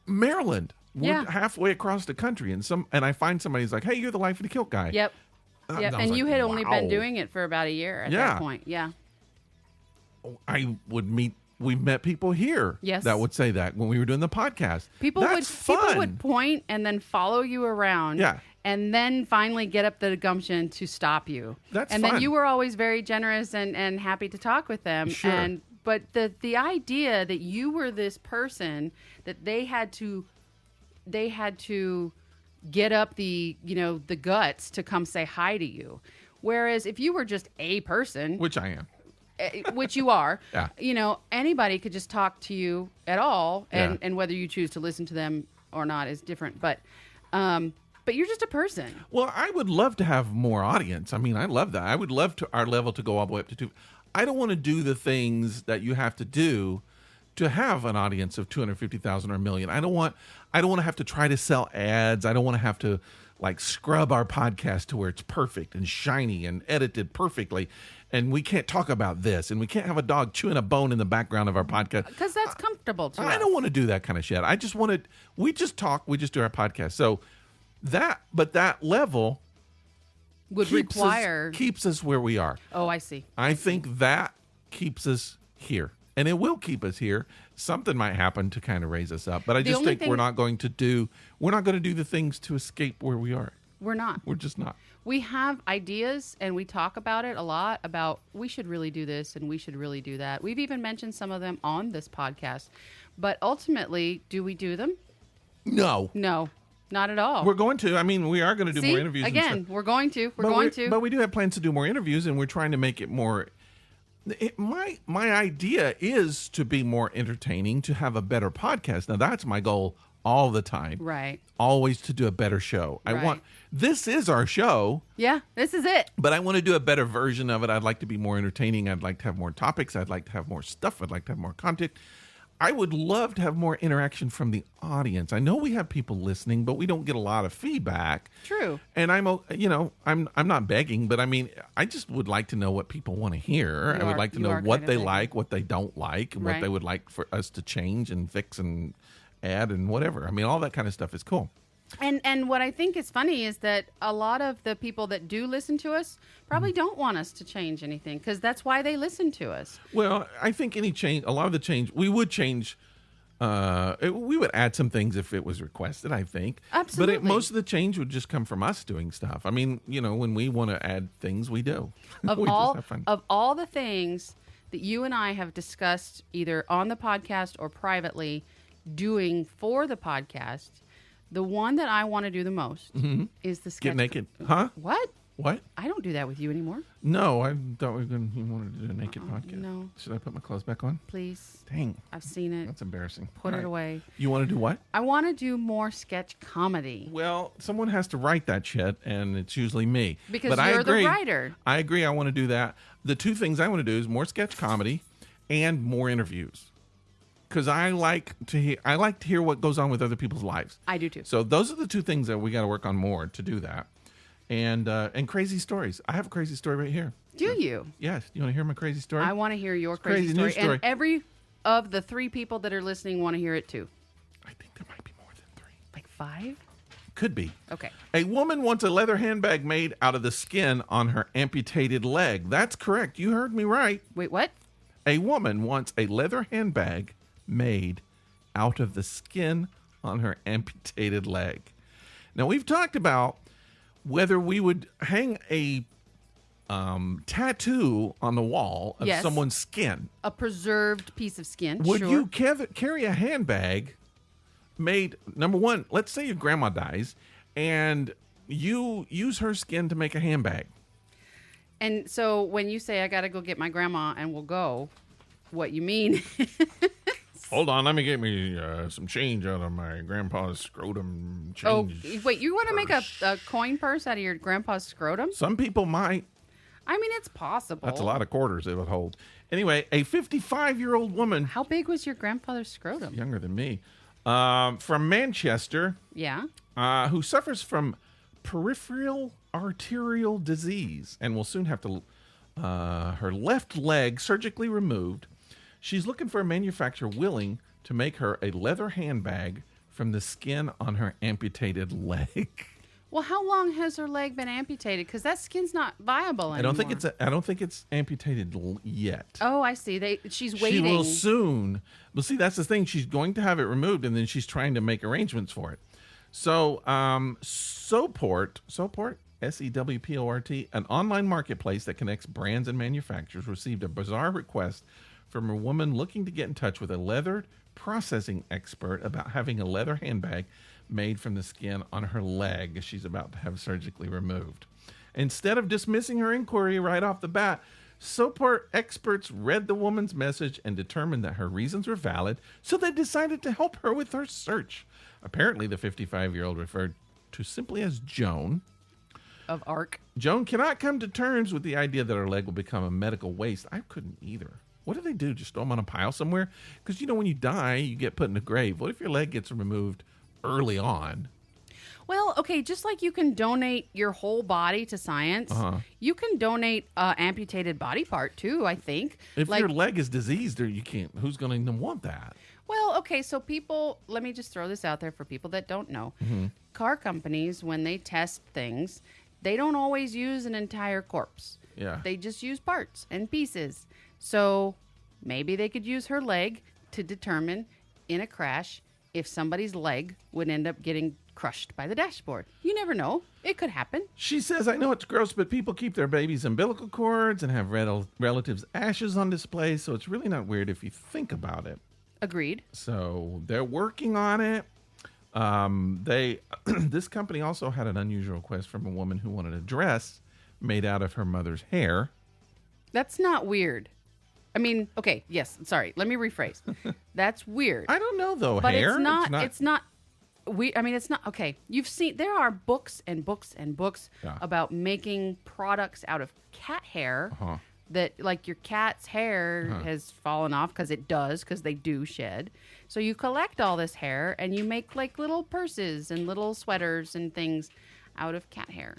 Maryland, we're halfway across the country, and I find somebody's like, hey, you're the Life and Kill guy. Yep. Yep. And you had only been doing it for about a year at that point. Yeah. We met people here that would say that when we were doing the podcast. People would point and then follow you around. Yeah. And then finally get up the gumption to stop you. That's and fun. then you were always very generous and happy to talk with them. Sure. But the idea that you were this person that they had to get up the guts to come say hi to you. Whereas if you were just a person, which I am, which you are, yeah. Anybody could just talk to you at all, and whether you choose to listen to them or not is different. But you're just a person. Well, I would love to have more audience. I mean, I love that. I would love our level to go all the way up to 2. I don't want to do the things that you have to do to have an audience of 250,000 or a million. I don't want to have to try to sell ads. I don't want to have to scrub our podcast to where it's perfect and shiny and edited perfectly. And we can't talk about this, and we can't have a dog chewing a bone in the background of our podcast. Because that's comfortable to us. I don't want to do that kind of shit. I just want to, we just talk, we just do our podcast. So that level would keeps us where we are. Oh, I see. I think that keeps us here. And it will keep us here. Something might happen to kind of raise us up. But I just think we're not going to do the things to escape where we are. We're not. We're just not. We have ideas, and we talk about it a lot, about we should really do this and we should really do that. We've even mentioned some of them on this podcast. But ultimately, do we do them? No. No, not at all. We're going to. I mean, we are going to do more interviews. Again, we're going to. But we do have plans to do more interviews, and we're trying to make it more... My idea is to be more entertaining, to have a better podcast. Now, that's my goal all the time. Right. Always to do a better show. This is our show. Yeah, this is it. But I want to do a better version of it. I'd like to be more entertaining. I'd like to have more topics. I'd like to have more stuff. I'd like to have more content. I would love to have more interaction from the audience. I know we have people listening, but we don't get a lot of feedback. True. And I'm not begging, but I mean, I just would like to know what people want to hear. I would like to know what they like, what they don't like, and what they would like for us to change and fix and add and whatever. I mean, all that kind of stuff is cool. And what I think is funny is that a lot of the people that do listen to us probably don't want us to change anything, because that's why they listen to us. Well, I think a lot of the change, we would change. We would add some things if it was requested, I think. Absolutely. But most of the change would just come from us doing stuff. I mean, when we want to add things, we do. Of all the things that you and I have discussed either on the podcast or privately doing for the podcast, the one that I want to do the most is the sketch. Get naked. Huh? What? What? I don't do that with you anymore. No, I thought you wanted to do a naked podcast. No. Should I put my clothes back on? Please. Dang. I've seen it. That's embarrassing. Put it away. You want to do what? I want to do more sketch comedy. Well, someone has to write that shit, and it's usually me. Because you're the writer. I agree. I want to do that. The two things I want to do is more sketch comedy and more interviews. Because I like to hear what goes on with other people's lives. I do too. So those are the two things that we got to work on more to do that. And crazy stories. I have a crazy story right here. Do you? Yes. You want to hear my crazy story? I want to hear your crazy story. News story. And every of the 3 people that are listening want to hear it too. I think there might be more than 3. Like 5? Could be. Okay. A woman wants a leather handbag made out of the skin on her amputated leg. That's correct. You heard me right. Wait, what? A woman wants a leather handbag made out of the skin on her amputated leg. Now, we've talked about whether we would hang a tattoo on the wall of Yes. someone's skin. A preserved piece of skin. Would sure. you carry a handbag made, number one, let's say your grandma dies, and you use her skin to make a handbag. And so when you say I got to go get my grandma and we'll go, what you mean? Hold on, let me get me some change out of my grandpa's scrotum change. Oh, wait, you want to make a coin purse out of your grandpa's scrotum? Some people might. I mean, it's possible. That's a lot of quarters it would hold. Anyway, a 55-year-old woman. How big was your grandfather's scrotum? Younger than me. From Manchester. Yeah. Who suffers from peripheral arterial disease and will soon have to her left leg surgically removed. She's looking for a manufacturer willing to make her a leather handbag from the skin on her amputated leg. Well, how long has her leg been amputated? Because that skin's not viable anymore. I don't think it's amputated yet. Oh, I see. She's waiting. She will soon. Well, see, that's the thing. She's going to have it removed, and then she's trying to make arrangements for it. So, Sewport, SEWPORT, an online marketplace that connects brands and manufacturers, received a bizarre request from a woman looking to get in touch with a leather processing expert about having a leather handbag made from the skin on her leg she's about to have surgically removed. Instead of dismissing her inquiry right off the bat, Sewport experts read the woman's message and determined that her reasons were valid, so they decided to help her with her search. Apparently, the 55-year-old referred to simply as Joan. Of ARC. Joan cannot come to terms with the idea that her leg will become a medical waste. I couldn't either. What do? Just throw them on a pile somewhere? Because, when you die, you get put in a grave. What if your leg gets removed early on? Well, okay, just like you can donate your whole body to science, you can donate amputated body part too, I think. If your leg is diseased, or you can't, who's going to want that? Well, okay, so let me just throw this out there for people that don't know. Mm-hmm. Car companies, when they test things, they don't always use an entire corpse. Yeah. They just use parts and pieces. So maybe they could use her leg to determine in a crash if somebody's leg would end up getting crushed by the dashboard. You never know. It could happen. She says, I know it's gross, but people keep their babies' umbilical cords and have relatives' ashes on display, so it's really not weird if you think about it. Agreed. So they're working on it. This company also had an unusual request from a woman who wanted a dress made out of her mother's hair. That's not weird. I mean, okay, yes, sorry. Let me rephrase. That's weird. I don't know, though. But hair? it's not it's not, okay. You've seen, there are books and books and books about making products out of cat hair that, like, your cat's hair has fallen off because they do shed. So you collect all this hair and you make, like, little purses and little sweaters and things out of cat hair.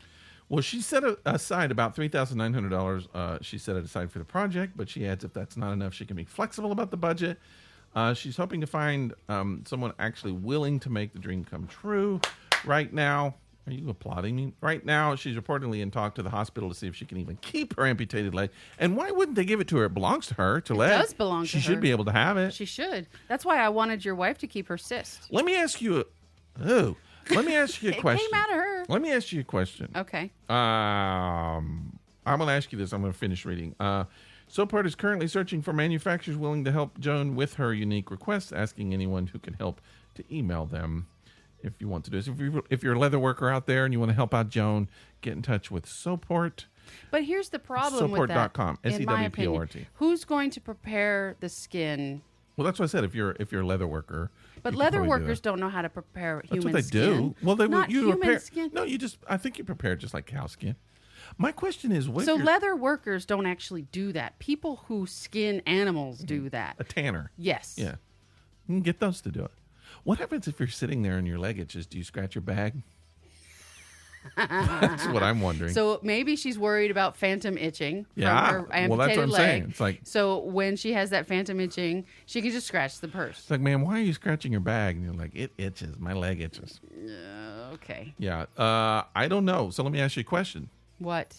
Well, she set aside about $3,900. She set it aside for the project, but she adds if that's not enough, she can be flexible about the budget. She's hoping to find someone actually willing to make the dream come true. Right now, are you applauding me? Right now, she's reportedly in talk to the hospital to see if she can even keep her amputated leg. And why wouldn't they give it to her? It belongs to her. It does belong to her. She should be able to have it. She should. That's why I wanted your wife to keep her cyst. Let me ask you a question. It came out of her. Let me ask you a question. Okay. I'm going to ask you this. I'm going to finish reading. Sewport is currently searching for manufacturers willing to help Joan with her unique request, asking anyone who can help to email them if you want to do this. If you're a leather worker out there and you want to help out Joan, get in touch with Sewport. But here's the problem with that. Sewport.com, in my opinion. SEWPORT. Who's going to prepare the skin? Well, that's what I said. If you're a leather worker. But leather workers don't know how to prepare human skin. That's what they do. Well, Not human skin. No, I think you prepare just like cow skin. My question is, so leather workers don't actually do that. People who skin animals do that. A tanner. Yes. Yeah. You can get those to do it. What happens if you're sitting there and your leg itches? Do you scratch your bag? That's what I'm wondering. So maybe she's worried about phantom itching from her amputated well, that's what I'm leg. saying. It's like, so when she has that phantom itching, she can just scratch the purse. It's like, man, why are you scratching your bag? And you're like, it itches. My leg itches. Okay. Yeah. I don't know. So let me ask you a question. What?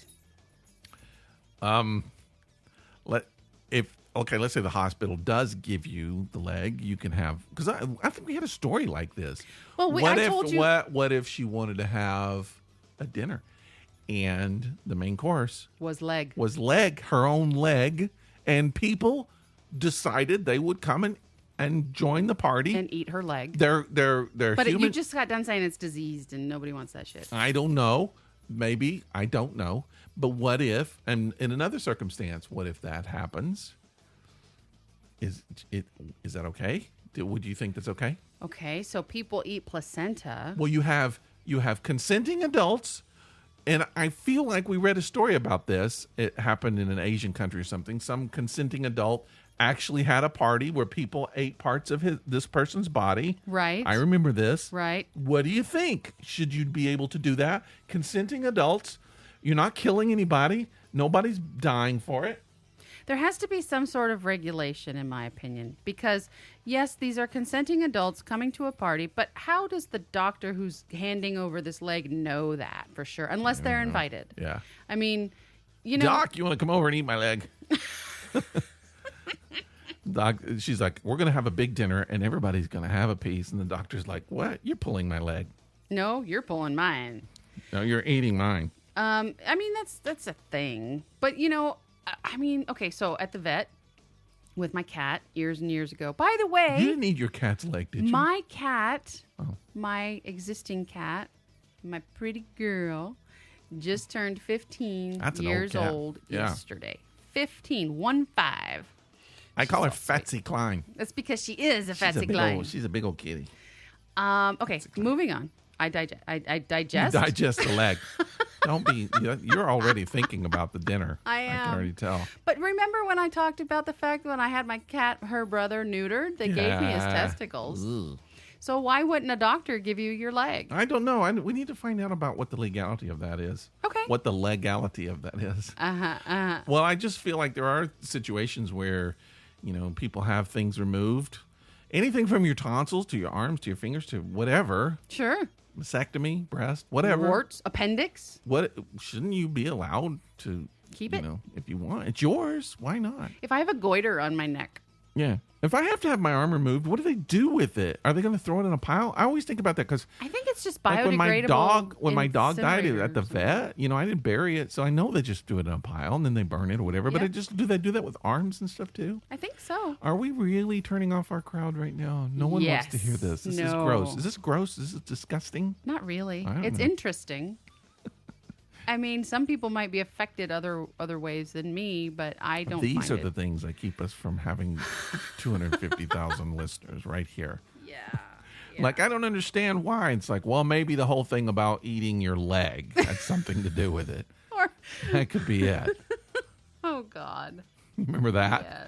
Let's say the hospital does give you the leg, you can have, because I think we had a story like this. Well, What if she wanted to have a dinner And the main course Was leg. her own leg. And people decided they would come and join the party. And eat her leg. They're But human. you just got done saying it's diseased and nobody wants that shit. I don't know. Maybe. I don't know. But what if, and in another circumstance, what if that happens? Is that okay? Would you think that's okay? Okay, so people eat placenta. Well, you have consenting adults, and I feel like we read a story about this. It happened in an Asian country or something. Some consenting adult actually had a party where people ate parts of this person's body. Right. I remember this. Right. What do you think? Should you be able to do that? Consenting adults, you're not killing anybody. Nobody's dying for it. There has to be some sort of regulation, in my opinion, because, yes, these are consenting adults coming to a party, but how does the doctor who's handing over this leg know that for sure, unless they're invited? Yeah. I mean, you know. Doc, you want to come over and eat my leg? Doc, she's like, we're going to have a big dinner, and everybody's going to have a piece. And the doctor's like, what? You're pulling my leg. No, you're pulling mine. No, you're eating mine. I mean, that's a thing. But, you know, I mean, okay, so at the vet with my cat years and years ago. By the way, You didn't eat your cat's leg, did you? my cat, my existing cat, my pretty girl, just turned 15 That's an old years cat. old Yeah. yesterday. 15, 1-5. I call her so sweet. Fatsy Klein. That's because she is a Fatsy She's a big Klein. old, she's a big old kitty. Okay, moving on. I digest. You digest the leg. Don't be. You're already thinking about the dinner. I I am. can already tell. But remember when I talked about the fact when I had my cat, her brother, neutered? They gave me his Yeah. testicles. Ugh. So why wouldn't a doctor give you your leg? I don't know. We need to find out about what the legality of that is. Okay. What the legality of that is. Uh-huh. Well, I just feel like there are situations where, people have things removed. Anything from your tonsils to your arms to your fingers to whatever. Sure. Mastectomy, breast, whatever. Warts, appendix. What shouldn't you be allowed to Keep it. If you want? It's yours. Why not? If I have a goiter on my neck. Yeah. If I have to have my arm removed, what do they do with it? Are they going to throw it in a pile? I always think about that because I think it's just like biodegradable. when my dog died at the incinerators. vet, I didn't bury it, so I know they just do it in a pile and then they burn it or whatever. But Yeah. do they do that with arms and stuff too? I think so. Are we really turning off our crowd right now? No one wants to hear this. This is No. gross. Is this gross? Is this disgusting? Not really. I don't It's know. interesting. I mean, some people might be affected other ways than me, but I don't These find are it. the things that keep us from having 250,000 listeners right here. Yeah. Like, I don't understand why. It's like, well, maybe the whole thing about eating your leg had something to do with it. Or, That could be it. oh, God. Remember that? Yes.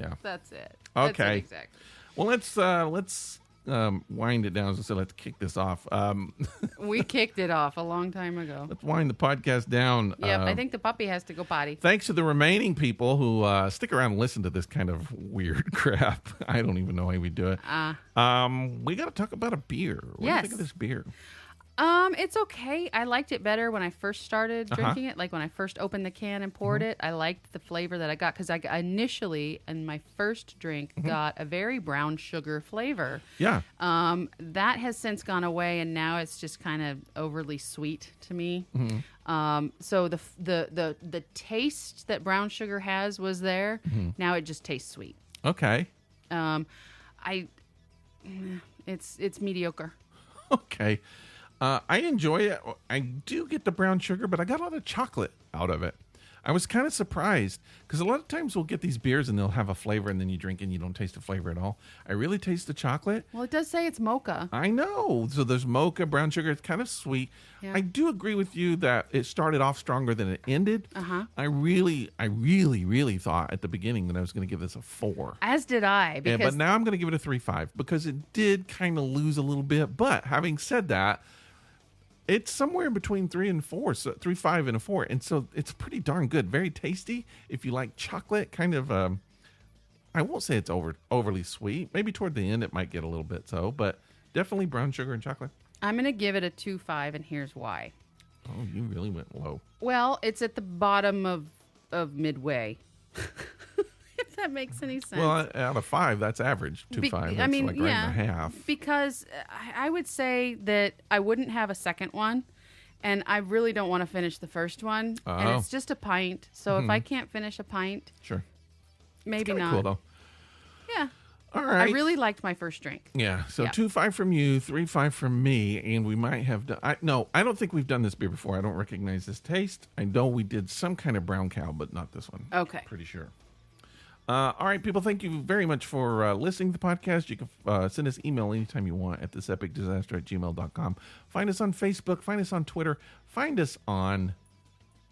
Yeah. That's it. That's Okay. it exactly. Well, let's wind it down. So let's kick this off. We kicked it off a long time ago. Let's wind the podcast down. Yep, I think the puppy has to go potty. Thanks to the remaining people who stick around and listen to this kind of weird crap. I don't even know how we do it. We got to talk about a beer. What do you think of this beer? It's okay. I liked it better when I first started drinking it. Like when I first opened the can and poured it, I liked the flavor that I got because I initially, in my first drink, got a very brown sugar flavor. Yeah. That has since gone away, and now it's just kind of overly sweet to me. So the taste that brown sugar has was there. Now it just tastes sweet. Okay. It's mediocre. Okay. I enjoy it. I do get the brown sugar, but I got a lot of chocolate out of it. I was kind of surprised because a lot of times we'll get these beers and they'll have a flavor and then you drink and you don't taste the flavor at all. I really taste the chocolate. Well, it does say it's mocha. I know. So there's mocha, brown sugar. It's kind of sweet. Yeah. I do agree with you that it started off stronger than it ended. I really thought at the beginning that I was going to give this a 4. As did I. Yeah, Because but now I'm going to give it a 3.5 because it did kind of lose a little bit. But having said that, it's somewhere between 3 and 4, so 3.5 and a 4, and so it's pretty darn good. Very tasty. If you like chocolate, kind of. I won't say it's overly sweet. Maybe toward the end it might get a little bit so, but definitely brown sugar and chocolate. I'm going to give it a 2.5, and here's why. Oh, you really went low. Well, it's at the bottom of midway. If that makes any sense. Well, out of 5, that's average. 2.5. That's like right in the half. Because I would say that I wouldn't have a second one. And I really don't want to finish the first one. Oh. And it's just a pint. So if I can't finish a pint, Sure. maybe It's not. cool, though. Yeah. All right. I really liked my first drink. Yeah. So Yeah. 2.5 from you, 3.5 from me, and we might have done. I don't think we've done this beer before. I don't recognize this taste. I know we did some kind of brown cow, but not this one. Okay. Pretty sure. All right, people, thank you very much for listening to the podcast. You can send us email anytime you want at thisepicdisaster@gmail.com. Find us on Facebook. Find us on Twitter. Find us on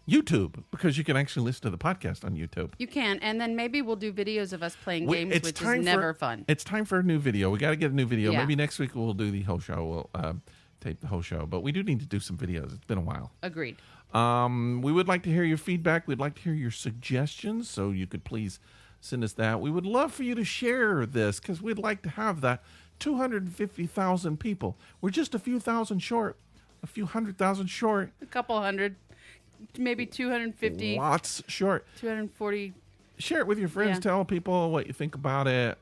YouTube, because you can actually listen to the podcast on YouTube. You can. And then maybe we'll do videos of us playing games, which is never fun. It's time for a new video. We got to get a new video. Yeah. Maybe next week we'll do the whole show. We'll tape the whole show. But we do need to do some videos. It's been a while. Agreed. We would like to hear your feedback. We'd like to hear your suggestions, so you could please send us that. We would love for you to share this, because we'd like to have that 250,000 people. We're just a few thousand short, a few 100,000 short. A couple hundred, maybe 250. Lots short. 240. Share it with your friends. Yeah. Tell people what you think about it,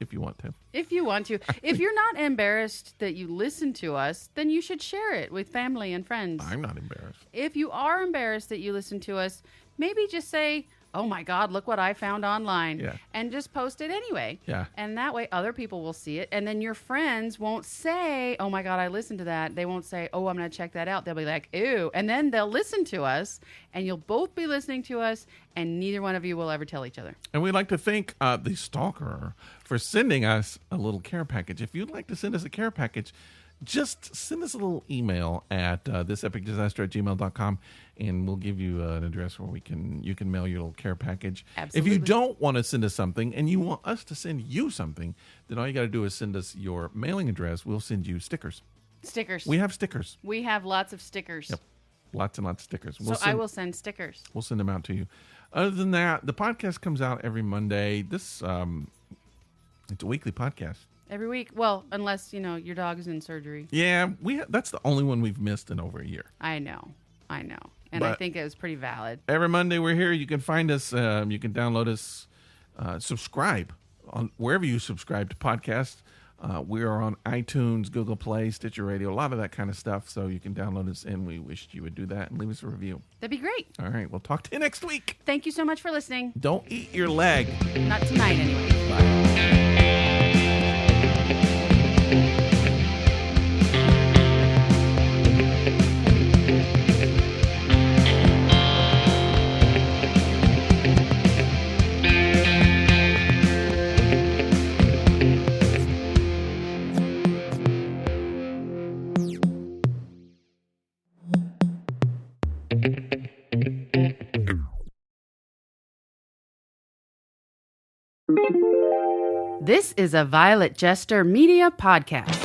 if you want to. If you want to. If you're not embarrassed that you listen to us, then you should share it with family and friends. I'm not embarrassed. If you are embarrassed that you listen to us, maybe just say, oh my God, look what I found online. Yeah. And just post it anyway. Yeah. And that way other people will see it. And then your friends won't say, oh my God, I listened to that. They won't say, oh, I'm going to check that out. They'll be like, ew. And then they'll listen to us, and you'll both be listening to us, and neither one of you will ever tell each other. And we'd like to thank the stalker for sending us a little care package. If you'd like to send us a care package, just send us a little email at thisepicdisaster@gmail.com, and we'll give you an address where you can mail your little care package. Absolutely. If you don't want to send us something and you want us to send you something, then all you got to do is send us your mailing address. We'll send you stickers. Stickers. We have stickers. We have lots of stickers. Yep. Lots and lots of stickers. I will send stickers. We'll send them out to you. Other than that, the podcast comes out every Monday. This it's a weekly podcast. Every week. Well, unless, your dog's in surgery. Yeah, that's the only one we've missed in over a year. I know. And I But think it was pretty valid. Every Monday we're here. You can find us. You can download us. Subscribe on wherever you subscribe to podcasts. We are on iTunes, Google Play, Stitcher Radio, a lot of that kind of stuff. So you can download us, and we wish you would do that and leave us a review. That'd be great. All right, we'll talk to you next week. Thank you so much for listening. Don't eat your leg. Not tonight, anyway. Bye. This is a Violet Jester Media podcast.